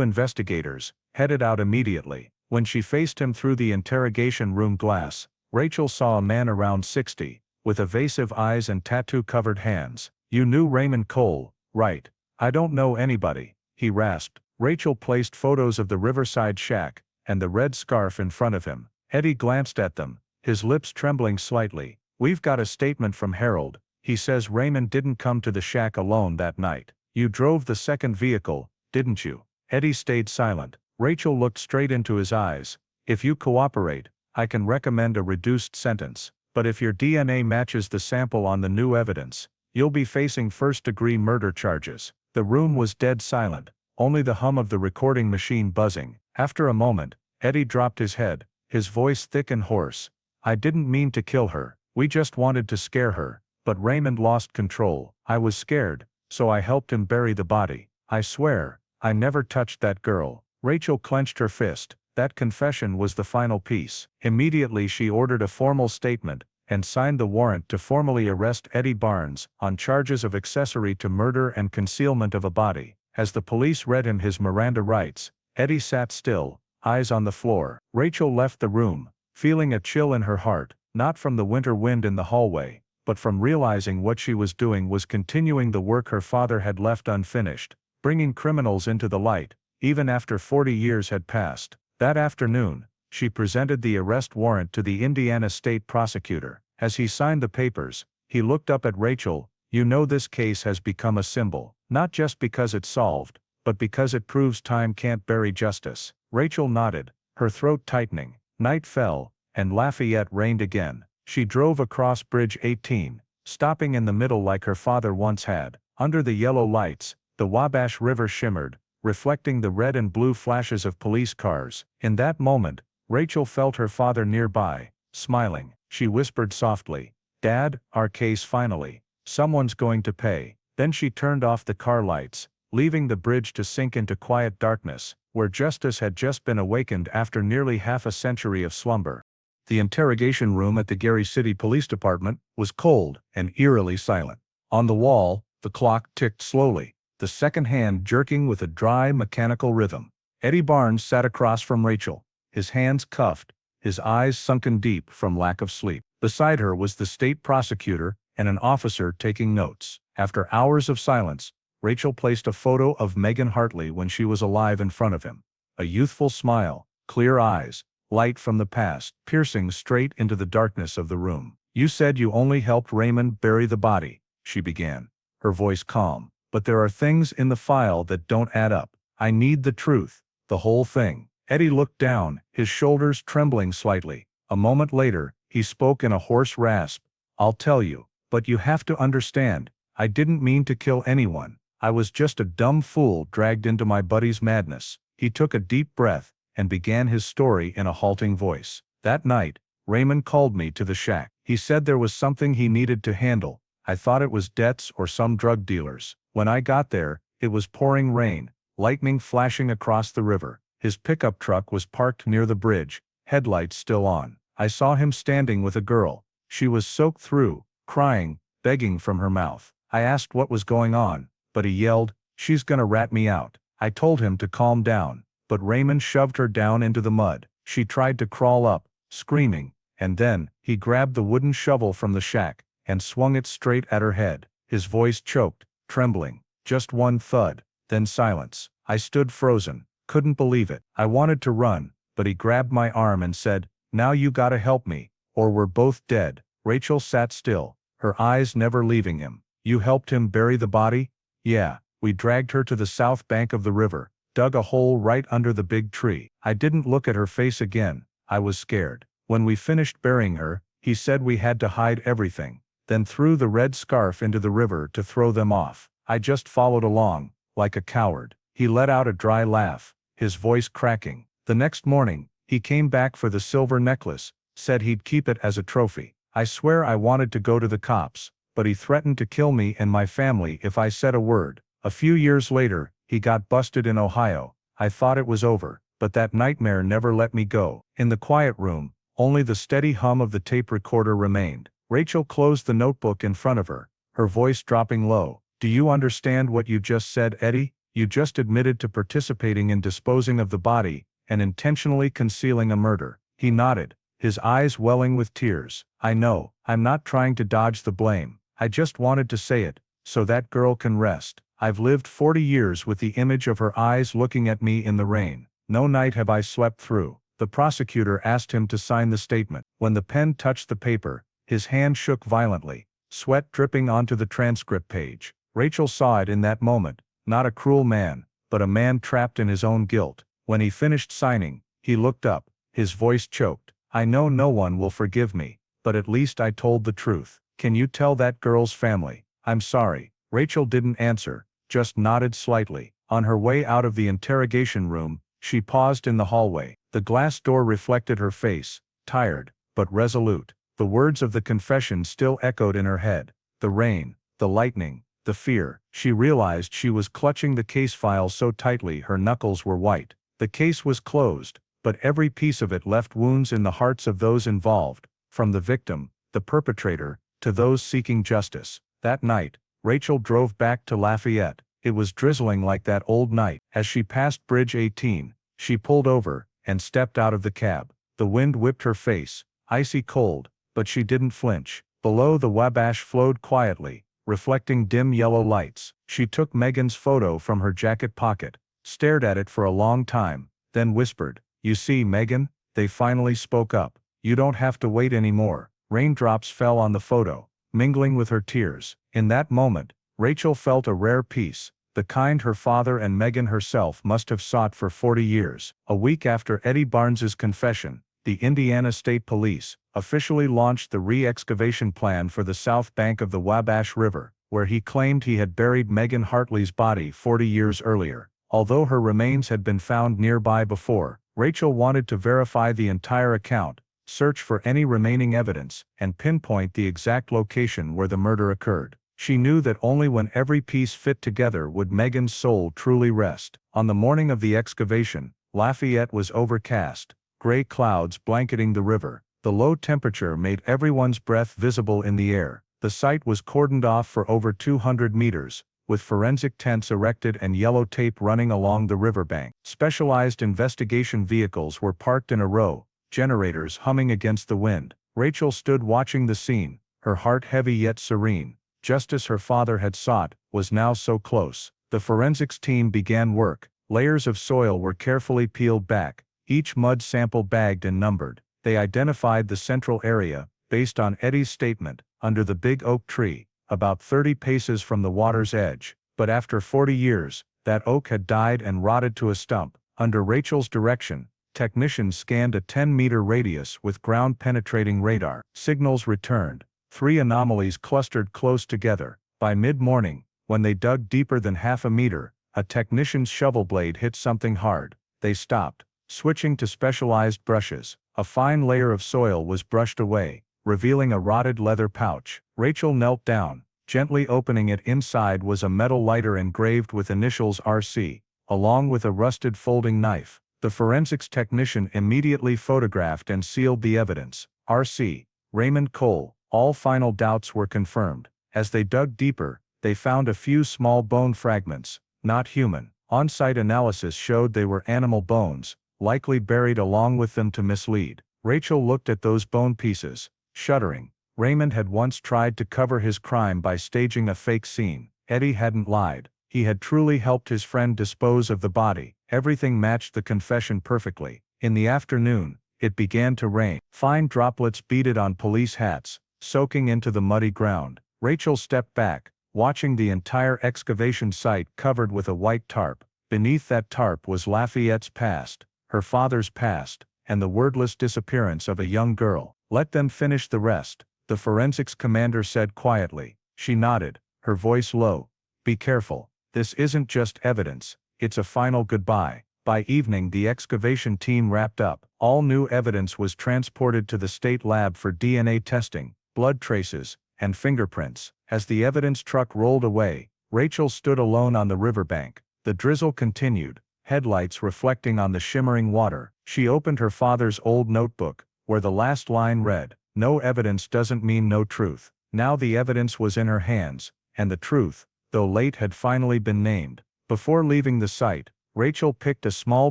investigators headed out immediately. When she faced him through the interrogation room glass, Rachel saw a man around 60, with evasive eyes and tattoo-covered hands. "You knew Raymond Cole, right?" "I don't know anybody," he rasped. Rachel placed photos of the riverside shack and the red scarf in front of him. Eddie glanced at them, his lips trembling slightly. "We've got a statement from Harold. He says Raymond didn't come to the shack alone that night. You drove the second vehicle, didn't you?" Eddie stayed silent. Rachel looked straight into his eyes. "If you cooperate, I can recommend a reduced sentence. But if your DNA matches the sample on the new evidence, you'll be facing first-degree murder charges." The room was dead silent. only the hum of the recording machine buzzing. After a moment, Eddie dropped his head, his voice thick and hoarse. I didn't mean to kill her. We just wanted to scare her. But Raymond lost control. I was scared, so I helped him bury the body. I swear, I never touched that girl. Rachel clenched her fist. That confession was the final piece. Immediately she ordered a formal statement and signed the warrant to formally arrest Eddie Barnes on charges of accessory to murder and concealment of a body. As the police read him his Miranda rights, Eddie sat still, eyes on the floor. Rachel left the room, feeling a chill in her heart, not from the winter wind in the hallway, but from realizing what she was doing was continuing the work her father had left unfinished, bringing criminals into the light, even after 40 years had passed. That afternoon, she presented the arrest warrant to the Indiana state prosecutor. As he signed the papers, he looked up at Rachel. You know, this case has become a symbol, not just because it's solved, but because it proves time can't bury justice. Rachel nodded, her throat tightening. Night fell, and Lafayette rained again. She drove across Bridge 18, stopping in the middle like her father once had. Under the yellow lights, the Wabash River shimmered, reflecting the red and blue flashes of police cars. In that moment, Rachel felt her father nearby, smiling. She whispered softly, "Dad, our case finally. Someone's going to pay." Then she turned off the car lights, leaving the bridge to sink into quiet darkness, where justice had just been awakened after nearly half a century of slumber. The interrogation room at the Gary City Police Department was cold and eerily silent. On the wall, the clock ticked slowly, the second hand jerking with a dry, mechanical rhythm. Eddie Barnes sat across from Rachel, his hands cuffed, his eyes sunken deep from lack of sleep. Beside her was the state prosecutor and an officer taking notes. After hours of silence, Rachel placed a photo of Megan Hartley when she was alive in front of him. A youthful smile, clear eyes, light from the past, piercing straight into the darkness of the room. "You said you only helped Raymond bury the body," she began, her voice calm. "But there are things in the file that don't add up. I need the truth, the whole thing." Eddie looked down, his shoulders trembling slightly. A moment later, he spoke in a hoarse rasp. "I'll tell you, but you have to understand, I didn't mean to kill anyone. I was just a dumb fool dragged into my buddy's madness." He took a deep breath and began his story in a halting voice. "That night, Raymond called me to the shack. He said there was something he needed to handle. I thought it was debts or some drug dealers. When I got there, it was pouring rain, lightning flashing across the river. His pickup truck was parked near the bridge, headlights still on. I saw him standing with a girl. She was soaked through, crying, begging from her mouth. I asked what was going on, but he yelled, 'She's gonna rat me out.' I told him to calm down, but Raymond shoved her down into the mud. She tried to crawl up, screaming, and then, he grabbed the wooden shovel from the shack and swung it straight at her head. His voice choked, trembling. Just one thud, then silence. I stood frozen, couldn't believe it. I wanted to run, but he grabbed my arm and said, 'Now you gotta help me, or we're both dead.'" Rachel sat still, her eyes never leaving him. "You helped him bury the body?" "Yeah, we dragged her to the south bank of the river, dug a hole right under the big tree." I didn't look at her face again. I was scared. "When we finished burying her, he said we had to hide everything, then threw the red scarf into the river to throw them off. I just followed along, like a coward." He let out a dry laugh, his voice cracking. "The next morning, he came back for the silver necklace, said he'd keep it as a trophy. I swear I wanted to go to the cops, but he threatened to kill me and my family if I said a word. A few years later, he got busted in Ohio. I thought it was over, but that nightmare never let me go." In the quiet room, only the steady hum of the tape recorder remained. Rachel closed the notebook in front of her, her voice dropping low. "Do you understand what you just said, Eddie? You just admitted to participating in disposing of the body and intentionally concealing a murder." He nodded, his eyes welling with tears. "I know, I'm not trying to dodge the blame. I just wanted to say it, so that girl can rest. I've lived 40 years with the image of her eyes looking at me in the rain. No night have I slept through." The prosecutor asked him to sign the statement. When the pen touched the paper, his hand shook violently, sweat dripping onto the transcript page. Rachel saw it in that moment, not a cruel man, but a man trapped in his own guilt. When he finished signing, he looked up, his voice choked. "I know no one will forgive me, but at least I told the truth. Can you tell that girl's family? I'm sorry." Rachel didn't answer, just nodded slightly. On her way out of the interrogation room, she paused in the hallway. The glass door reflected her face, tired, but resolute. The words of the confession still echoed in her head. The rain, the lightning, the fear. She realized she was clutching the case file so tightly her knuckles were white. The case was closed, but every piece of it left wounds in the hearts of those involved, from the victim, the perpetrator, to those seeking justice. That night, Rachel drove back to Lafayette. It was drizzling like that old night. As she passed Bridge 18, she pulled over and stepped out of the cab. The wind whipped her face, icy cold, but she didn't flinch. Below, the Wabash flowed quietly, reflecting dim yellow lights. She took Megan's photo from her jacket pocket, stared at it for a long time, then whispered, "You see, Megan?" They finally spoke up. "You don't have to wait anymore." Raindrops fell on the photo, mingling with her tears. In that moment, Rachel felt a rare peace, the kind her father and Megan herself must have sought for 40 years. A week after Eddie Barnes's confession, the Indiana State Police officially launched the re-excavation plan for the south bank of the Wabash River, where he claimed he had buried Megan Hartley's body 40 years earlier. Although her remains had been found nearby before, Rachel wanted to verify the entire account, search for any remaining evidence, and pinpoint the exact location where the murder occurred. She knew that only when every piece fit together would Megan's soul truly rest. On the morning of the excavation, Lafayette was overcast, gray clouds blanketing the river. The low temperature made everyone's breath visible in the air. The site was cordoned off for over 200 meters, with forensic tents erected and yellow tape running along the riverbank. Specialized investigation vehicles were parked in a row, generators humming against the wind. Rachel stood watching the scene, her heart heavy yet serene. Justice her father had sought was now so close. The forensics team began work. Layers of soil were carefully peeled back, each mud sample bagged and numbered. They identified the central area, based on Eddie's statement, under the big oak tree, about 30 paces from the water's edge. But after 40 years, that oak had died and rotted to a stump. Under Rachel's direction, technicians scanned a 10-meter radius with ground-penetrating radar. Signals returned. 3 anomalies clustered close together. By mid-morning, when they dug deeper than half a meter, a technician's shovel blade hit something hard. They stopped, switching to specialized brushes. A fine layer of soil was brushed away, revealing a rotted leather pouch. Rachel knelt down. Gently opening it, inside was a metal lighter engraved with initials RC, along with a rusted folding knife. The forensics technician immediately photographed and sealed the evidence. RC, Raymond Cole. All final doubts were confirmed. As they dug deeper, they found a few small bone fragments, not human. On-site analysis showed they were animal bones, likely buried along with them to mislead. Rachel looked at those bone pieces, shuddering. Raymond had once tried to cover his crime by staging a fake scene. Eddie hadn't lied. He had truly helped his friend dispose of the body. Everything matched the confession perfectly. In the afternoon, it began to rain. Fine droplets beaded on police hats, soaking into the muddy ground. Rachel stepped back, watching the entire excavation site covered with a white tarp. Beneath that tarp was Lafayette's past, her father's past, and the wordless disappearance of a young girl. "Let them finish the rest," the forensics commander said quietly. She nodded, her voice low. "Be careful. This isn't just evidence, it's a final goodbye." By evening, the excavation team wrapped up. All new evidence was transported to the state lab for DNA testing, blood traces, and fingerprints. As the evidence truck rolled away, Rachel stood alone on the riverbank. The drizzle continued, headlights reflecting on the shimmering water. She opened her father's old notebook, where the last line read, "No evidence doesn't mean no truth." Now the evidence was in her hands, and the truth, though late, had finally been named. Before leaving the site, Rachel picked a small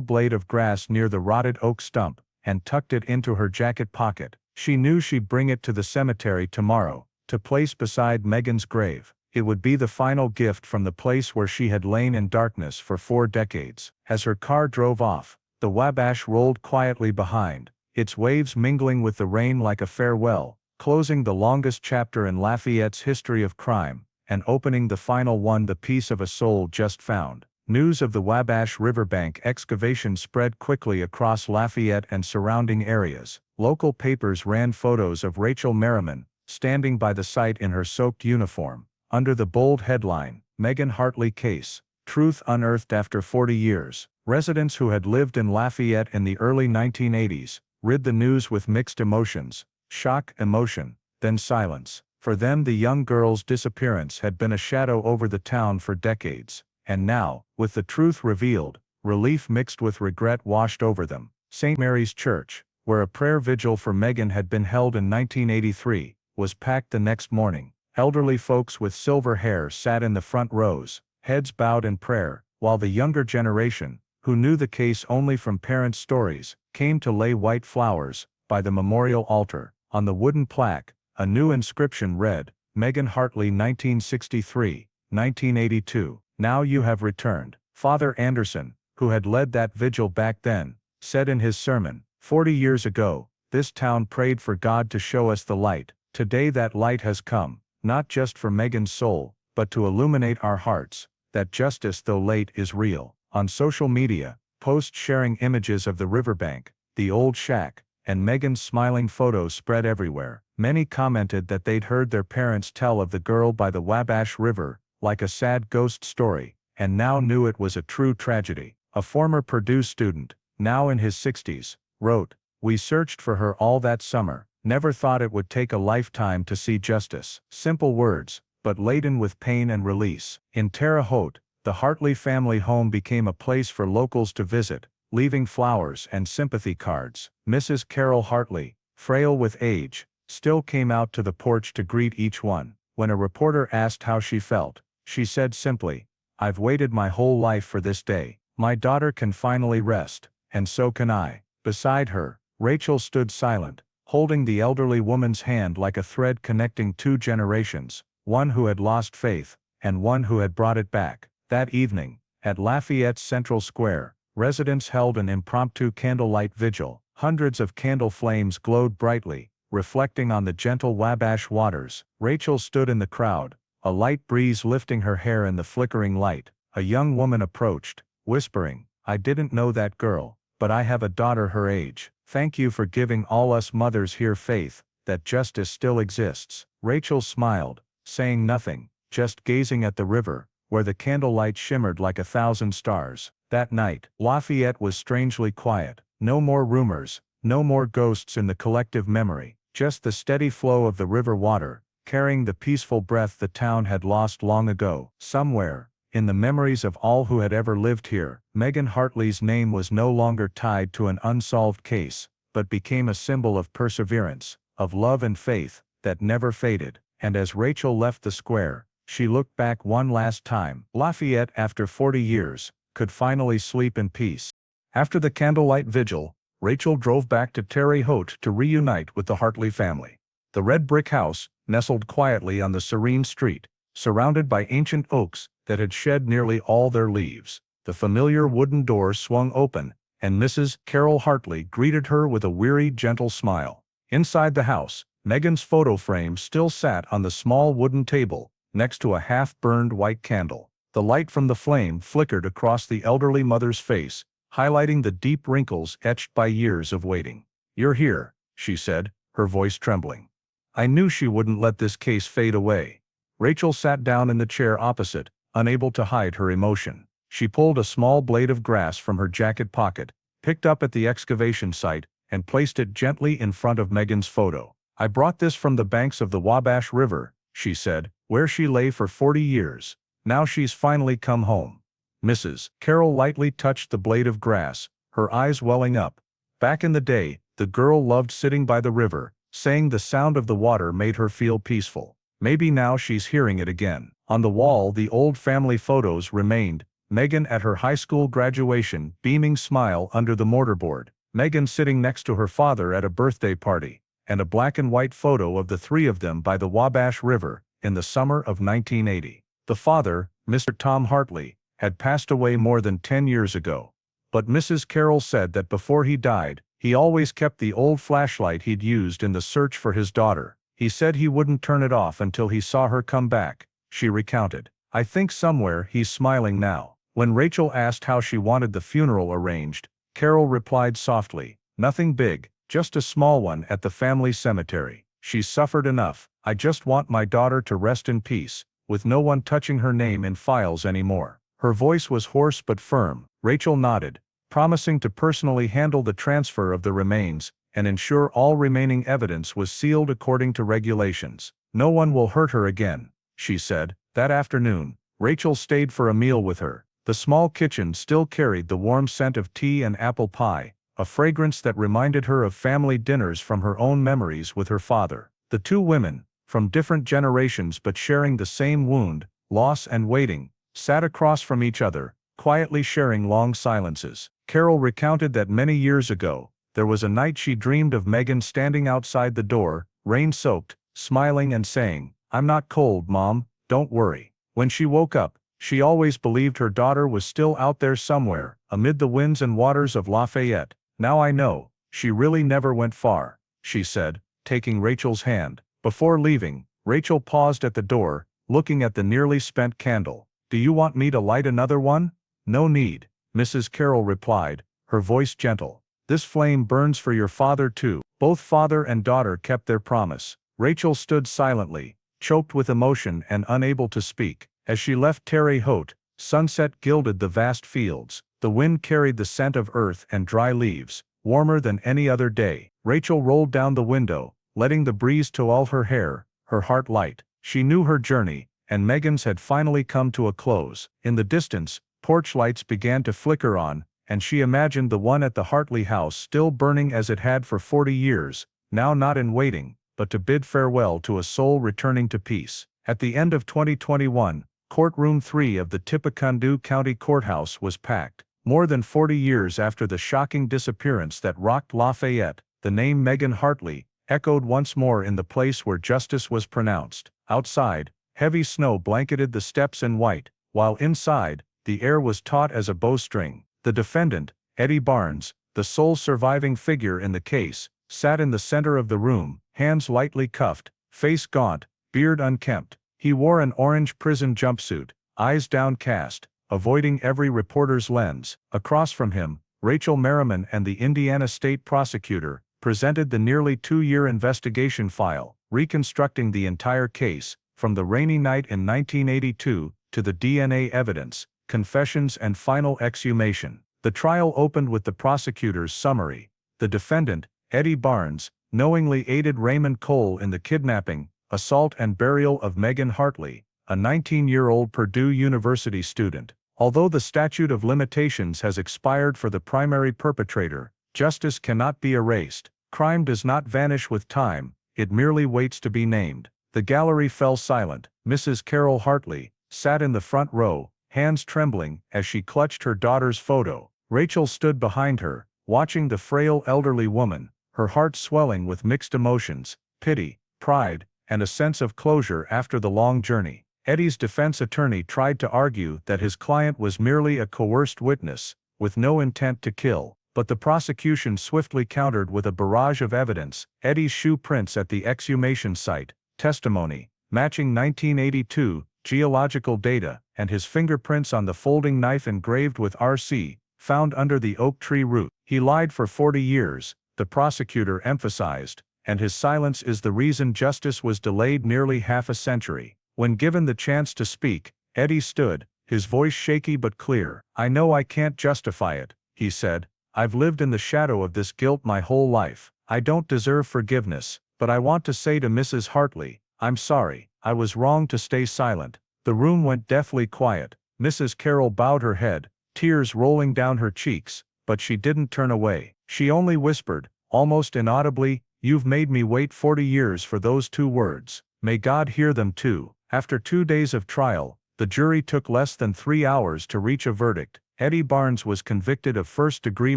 blade of grass near the rotted oak stump, and tucked it into her jacket pocket. She knew she'd bring it to the cemetery tomorrow, to place beside Megan's grave. It would be the final gift from the place where she had lain in darkness for 4 decades. As her car drove off, the Wabash rolled quietly behind, its waves mingling with the rain like a farewell, closing the longest chapter in Lafayette's history of crime, and opening the final one, the piece of a soul just found. News of the Wabash riverbank excavation spread quickly across Lafayette and surrounding areas. Local papers ran photos of Rachel Merriman, standing by the site in her soaked uniform. Under the bold headline, "Megan Hartley Case, Truth unearthed after 40 years. Residents who had lived in Lafayette in the early 1980s read the news with mixed emotions: shock, emotion, then silence. For them, the young girl's disappearance had been a shadow over the town for decades, and now, with the truth revealed, relief mixed with regret washed over them. St. Mary's Church, where a prayer vigil for Megan had been held in 1983, was packed the next morning. Elderly folks with silver hair sat in the front rows, heads bowed in prayer, while the younger generation, who knew the case only from parents' stories, came to lay white flowers by the memorial altar. On the wooden plaque, a new inscription read, "Megan Hartley 1963-1982, now you have returned." Father Anderson, who had led that vigil back then, said in his sermon, 40 years ago, this town prayed for God to show us the light. Today that light has come, not just for Megan's soul, but to illuminate our hearts, that justice, though late, is real. On social media, posts sharing images of the riverbank, the old shack, and Megan's smiling photos spread everywhere. Many commented that they'd heard their parents tell of the girl by the Wabash River, like a sad ghost story, and now knew it was a true tragedy. A former Purdue student, now in his 60s, wrote, "We searched for her all that summer, never thought it would take a lifetime to see justice." Simple words, but laden with pain and release. In Terre Haute, the Hartley family home became a place for locals to visit, leaving flowers and sympathy cards. Mrs. Carol Hartley, frail with age, still came out to the porch to greet each one. When a reporter asked how she felt, she said simply, "I've waited my whole life for this day. My daughter can finally rest, and so can I." Beside her, Rachel stood silent, holding the elderly woman's hand like a thread connecting two generations, one who had lost faith, and one who had brought it back. That evening, at Lafayette's Central Square, residents held an impromptu candlelight vigil. Hundreds of candle flames glowed brightly, reflecting on the gentle Wabash waters. Rachel stood in the crowd, a light breeze lifting her hair in the flickering light. A young woman approached, whispering, "I didn't know that girl, but I have a daughter her age. Thank you for giving all us mothers here faith that justice still exists." Rachel smiled, saying nothing, just gazing at the river, where the candlelight shimmered like 1,000 stars. That night, Lafayette was strangely quiet. No more rumors, no more ghosts in the collective memory, just the steady flow of the river water, carrying the peaceful breath the town had lost long ago. Somewhere, in the memories of all who had ever lived here, Megan Hartley's name was no longer tied to an unsolved case, but became a symbol of perseverance, of love and faith that never faded. And as Rachel left the square, she looked back one last time. Lafayette, after 40 years, could finally sleep in peace. After the candlelight vigil, Rachel drove back to Terre Haute to reunite with the Hartley family. The red brick house, nestled quietly on the serene street, surrounded by ancient oaks that had shed nearly all their leaves. The familiar wooden door swung open, and Mrs. Carol Hartley greeted her with a weary, gentle smile. Inside the house, Megan's photo frame still sat on the small wooden table, next to a half-burned white candle. The light from the flame flickered across the elderly mother's face, highlighting the deep wrinkles etched by years of waiting. "You're here," she said, her voice trembling. "I knew she wouldn't let this case fade away." Rachel sat down in the chair opposite, unable to hide her emotion. She pulled a small blade of grass from her jacket pocket, picked up at the excavation site, and placed it gently in front of Megan's photo. "I brought this from the banks of the Wabash River," she said, "where she lay for 40 years. Now she's finally come home." Mrs. Carol lightly touched the blade of grass, her eyes welling up. Back in the day, the girl loved sitting by the river, saying the sound of the water made her feel peaceful. Maybe now she's hearing it again. On the wall, the old family photos remained, Megan at her high school graduation, beaming smile under the mortarboard, Megan sitting next to her father at a birthday party, and a black and white photo of the three of them by the Wabash River in the summer of 1980. The father, Mr. Tom Hartley, had passed away more than 10 years ago. But Mrs. Carroll said that before he died, he always kept the old flashlight he'd used in the search for his daughter. He said he wouldn't turn it off until he saw her come back, she recounted. "I think somewhere he's smiling now." When Rachel asked how she wanted the funeral arranged, Carol replied softly, "Nothing big, just a small one at the family cemetery. She's suffered enough. I just want my daughter to rest in peace, with no one touching her name in files anymore." Her voice was hoarse but firm. Rachel nodded, promising to personally handle the transfer of the remains and ensure all remaining evidence was sealed according to regulations. No one will hurt her again, she said. That afternoon, Rachel stayed for a meal with her. The small kitchen still carried the warm scent of tea and apple pie, a fragrance that reminded her of family dinners from her own memories with her father. The two women, from different generations but sharing the same wound, loss and waiting, sat across from each other, quietly sharing long silences. Carol recounted that many years ago, there was a night she dreamed of Megan standing outside the door, rain-soaked, smiling and saying, "I'm not cold, Mom, don't worry." When she woke up, she always believed her daughter was still out there somewhere, amid the winds and waters of Lafayette. "Now I know, she really never went far," she said, taking Rachel's hand. Before leaving, Rachel paused at the door, looking at the nearly spent candle. "Do you want me to light another one?" "No need," Mrs. Carroll replied, her voice gentle. "This flame burns for your father too." Both father and daughter kept their promise. Rachel stood silently, choked with emotion and unable to speak. As she left Terre Haute, sunset gilded the vast fields. The wind carried the scent of earth and dry leaves, warmer than any other day. Rachel rolled down the window, letting the breeze toll her hair, her heart light. She knew her journey, and Megan's had finally come to a close. In the distance, porch lights began to flicker on, and she imagined the one at the Hartley house still burning as it had for 40 years, now not in waiting, but to bid farewell to a soul returning to peace. At the end of 2021, Courtroom 3 of the Tippecanoe County Courthouse was packed. More than 40 years after the shocking disappearance that rocked Lafayette, the name Megan Hartley echoed once more in the place where justice was pronounced. Outside, heavy snow blanketed the steps in white, while inside, the air was taut as a bowstring. The defendant, Eddie Barnes, the sole surviving figure in the case, sat in the center of the room, hands lightly cuffed, face gaunt, beard unkempt. He wore an orange prison jumpsuit, eyes downcast, avoiding every reporter's lens. Across from him, Rachel Merriman and the Indiana state prosecutor presented the nearly 2-year investigation file, reconstructing the entire case, from the rainy night in 1982 to the DNA evidence, confessions and final exhumation. The trial opened with the prosecutor's summary. The defendant, Eddie Barnes, knowingly aided Raymond Cole in the kidnapping, assault and burial of Megan Hartley, a 19-year-old Purdue University student. Although the statute of limitations has expired for the primary perpetrator, justice cannot be erased. Crime does not vanish with time, it merely waits to be named. The gallery fell silent. Mrs. Carol Hartley sat in the front row, hands trembling as she clutched her daughter's photo. Rachel stood behind her, watching the frail elderly woman, her heart swelling with mixed emotions, pity, pride, and a sense of closure after the long journey. Eddie's defense attorney tried to argue that his client was merely a coerced witness, with no intent to kill, but the prosecution swiftly countered with a barrage of evidence: Eddie's shoe prints at the exhumation site, testimony matching 1982 geological data, and his fingerprints on the folding knife engraved with RC, found under the oak tree root. "He lied for 40 years, the prosecutor emphasized, and his silence is the reason justice was delayed nearly half a century. When given the chance to speak, Eddie stood, his voice shaky but clear. "I know I can't justify it," he said. "I've lived in the shadow of this guilt my whole life. I don't deserve forgiveness, but I want to say to Mrs. Hartley, I'm sorry, I was wrong to stay silent." The room went deathly quiet. Mrs. Carroll bowed her head, tears rolling down her cheeks, but she didn't turn away. She only whispered, almost inaudibly, "You've made me wait 40 years for those 2 words. May God hear them too." After 2 days of trial, the jury took less than 3 hours to reach a verdict. Eddie Barnes was convicted of first-degree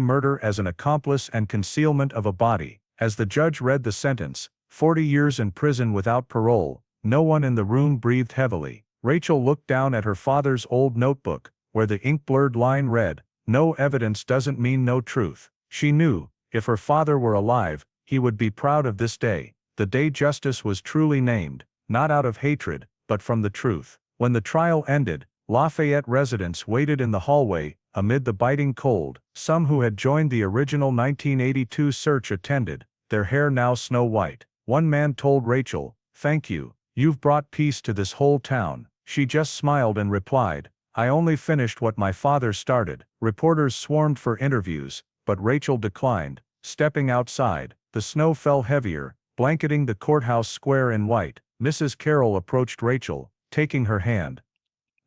murder as an accomplice and concealment of a body. As the judge read the sentence, 40 years in prison without parole, no one in the room breathed heavily. Rachel looked down at her father's old notebook, where the ink-blurred line read, "No evidence doesn't mean no truth." She knew, if her father were alive, he would be proud of this day, the day justice was truly named, not out of hatred, but from the truth. When the trial ended, Lafayette residents waited in the hallway, amid the biting cold. Some who had joined the original 1982 search attended, their hair now snow-white. One man told Rachel, "Thank you, you've brought peace to this whole town." She just smiled and replied, I only finished what my father started. Reporters swarmed for interviews, but Rachel declined. Stepping outside, the snow fell heavier, blanketing the courthouse square in white. Mrs. Carroll approached Rachel, taking her hand.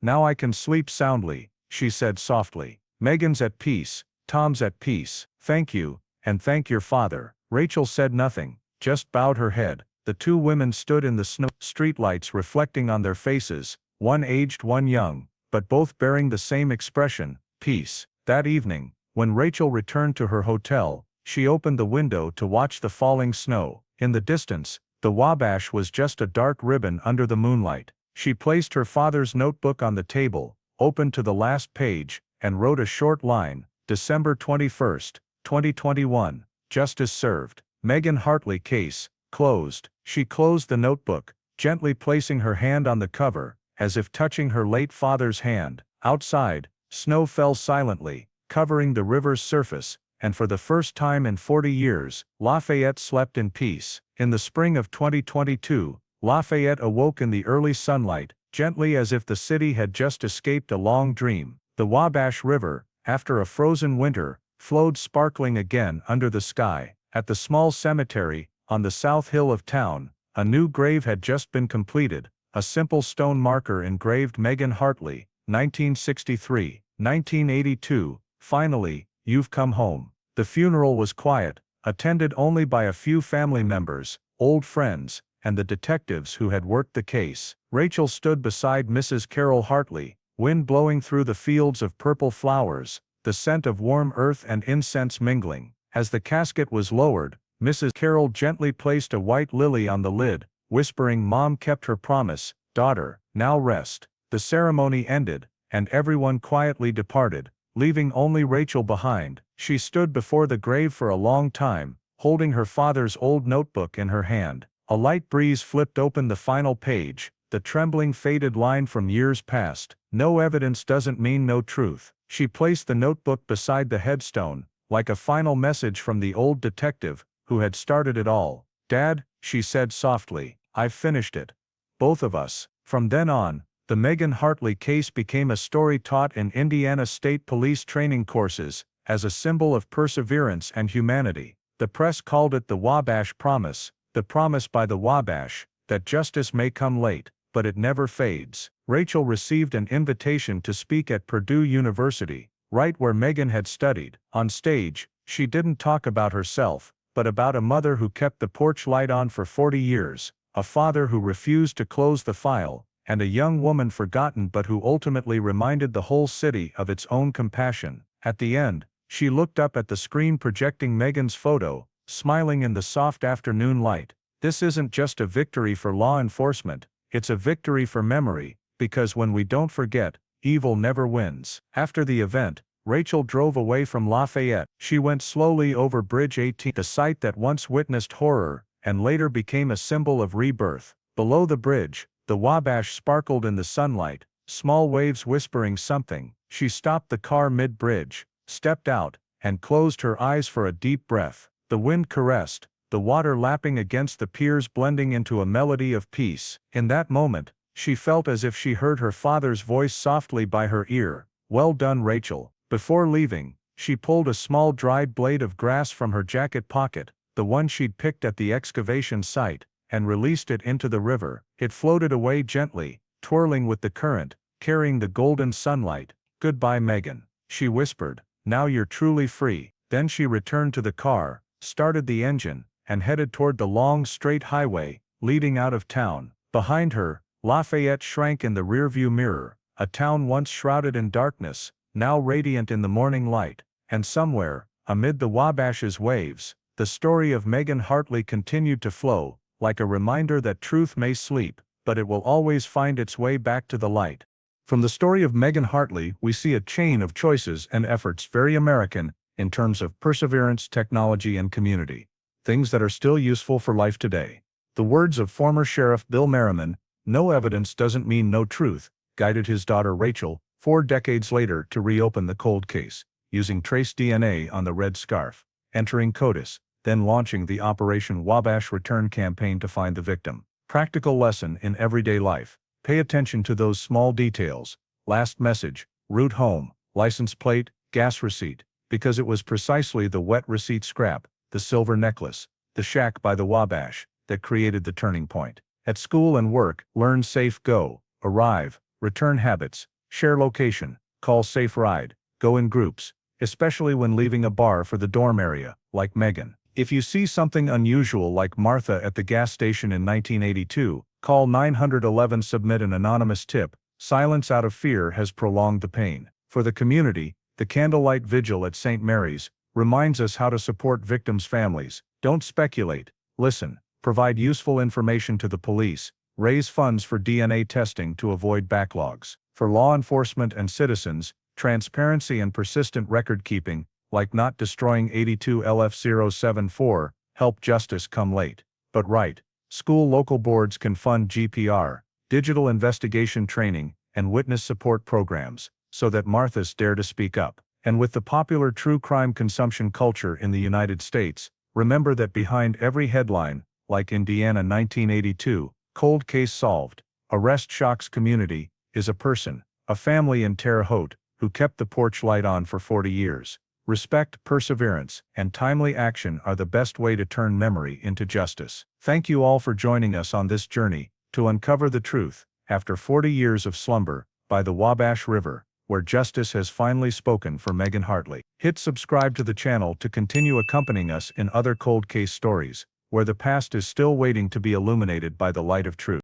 "Now I can sleep soundly," she said softly. "Megan's at peace, Tom's at peace. Thank you, and thank your father." Rachel said nothing, just bowed her head. The two women stood in the snow, streetlights reflecting on their faces, one aged, one young, but both bearing the same expression, peace. That evening, when Rachel returned to her hotel, she opened the window to watch the falling snow. In the distance, the Wabash was just a dark ribbon under the moonlight. She placed her father's notebook on the table, opened to the last page, and wrote a short line, December 21st, 2021, justice served. Megan Hartley case, closed. She closed the notebook, gently placing her hand on the cover, as if touching her late father's hand. Outside, snow fell silently, covering the river's surface, and for the first time in 40 years, Lafayette slept in peace. In the spring of 2022, Lafayette awoke in the early sunlight, gently as if the city had just escaped a long dream. The Wabash River, after a frozen winter, flowed sparkling again under the sky. At the small cemetery, on the south hill of town, a new grave had just been completed, a simple stone marker engraved Megan Hartley, 1963, 1982, finally, you've come home. The funeral was quiet, attended only by a few family members, old friends, and the detectives who had worked the case. Rachel stood beside Mrs. Carroll Hartley, wind blowing through the fields of purple flowers, the scent of warm earth and incense mingling. As the casket was lowered, Mrs. Carroll gently placed a white lily on the lid, whispering, "Mom kept her promise, daughter, now rest." The ceremony ended, and everyone quietly departed, leaving only Rachel behind. She stood before the grave for a long time, holding her father's old notebook in her hand. A light breeze flipped open the final page, the trembling faded line from years past. "No evidence doesn't mean no truth." She placed the notebook beside the headstone, like a final message from the old detective who had started it all. "Dad," she said softly, "I've finished it. Both of us." From then on, the Megan Hartley case became a story taught in Indiana State Police training courses, as a symbol of perseverance and humanity. The press called it the Wabash Promise, the promise by the Wabash, that justice may come late, but it never fades. Rachel received an invitation to speak at Purdue University, right where Megan had studied. On stage, she didn't talk about herself, but about a mother who kept the porch light on for 40 years, a father who refused to close the file, and a young woman forgotten but who ultimately reminded the whole city of its own compassion. At the end, she looked up at the screen projecting Megan's photo, smiling in the soft afternoon light. "This isn't just a victory for law enforcement, it's a victory for memory, because when we don't forget, evil never wins." After the event, Rachel drove away from Lafayette. She went slowly over Bridge 18, the site that once witnessed horror, and later became a symbol of rebirth. Below the bridge, the Wabash sparkled in the sunlight, small waves whispering something. She stopped the car mid-bridge, stepped out, and closed her eyes for a deep breath. The wind caressed, the water lapping against the piers blending into a melody of peace. In that moment, she felt as if she heard her father's voice softly by her ear. "Well done, Rachel." Before leaving, she pulled a small dried blade of grass from her jacket pocket, the one she'd picked at the excavation site, and released it into the river. It floated away gently, twirling with the current, carrying the golden sunlight. "Goodbye, Megan," she whispered. "Now you're truly free." Then she returned to the car, started the engine, and headed toward the long straight highway, leading out of town. Behind her, Lafayette shrank in the rearview mirror, a town once shrouded in darkness, now radiant in the morning light. And somewhere, amid the Wabash's waves, the story of Megan Hartley continued to flow, like a reminder that truth may sleep, but it will always find its way back to the light. From the story of Megan Hartley, we see a chain of choices and efforts very American in terms of perseverance, technology, and community. Things that are still useful for life today. The words of former Sheriff Bill Merriman, "No evidence doesn't mean no truth," guided his daughter Rachel, 4 decades later, to reopen the cold case, using trace DNA on the red scarf, entering CODIS, then launching the Operation Wabash Return campaign to find the victim. Practical lesson in everyday life. Pay attention to those small details. last message, route home, license plate, gas receipt, because it was precisely the wet receipt scrap, the silver necklace, the shack by the Wabash, that created the turning point. At school and work, learn safe go, arrive, return habits, share location, call safe ride, go in groups, especially when leaving a bar for the dorm area, like Megan. If you see something unusual like Martha at the gas station in 1982, call 911. Submit an anonymous tip. Silence out of fear has prolonged the pain. For the community, the candlelight vigil at St. Mary's reminds us how to support victims' families. Don't speculate, listen, provide useful information to the police, raise funds for DNA testing to avoid backlogs. For law enforcement and citizens, transparency and persistent record-keeping, like not destroying 82 LF074, help justice come late. But right, school local boards can fund GPR, digital investigation training, and witness support programs, so that Marthas dare to speak up. And with the popular true crime consumption culture in the United States, remember that behind every headline, like Indiana 1982, cold case solved, arrest shocks community, is a person, a family in Terre Haute, who kept the porch light on for 40 years. Respect, perseverance, and timely action are the best way to turn memory into justice. Thank you all for joining us on this journey to uncover the truth, after 40 years of slumber, by the Wabash River, where justice has finally spoken for Megan Hartley. Hit subscribe to the channel to continue accompanying us in other cold case stories, where the past is still waiting to be illuminated by the light of truth.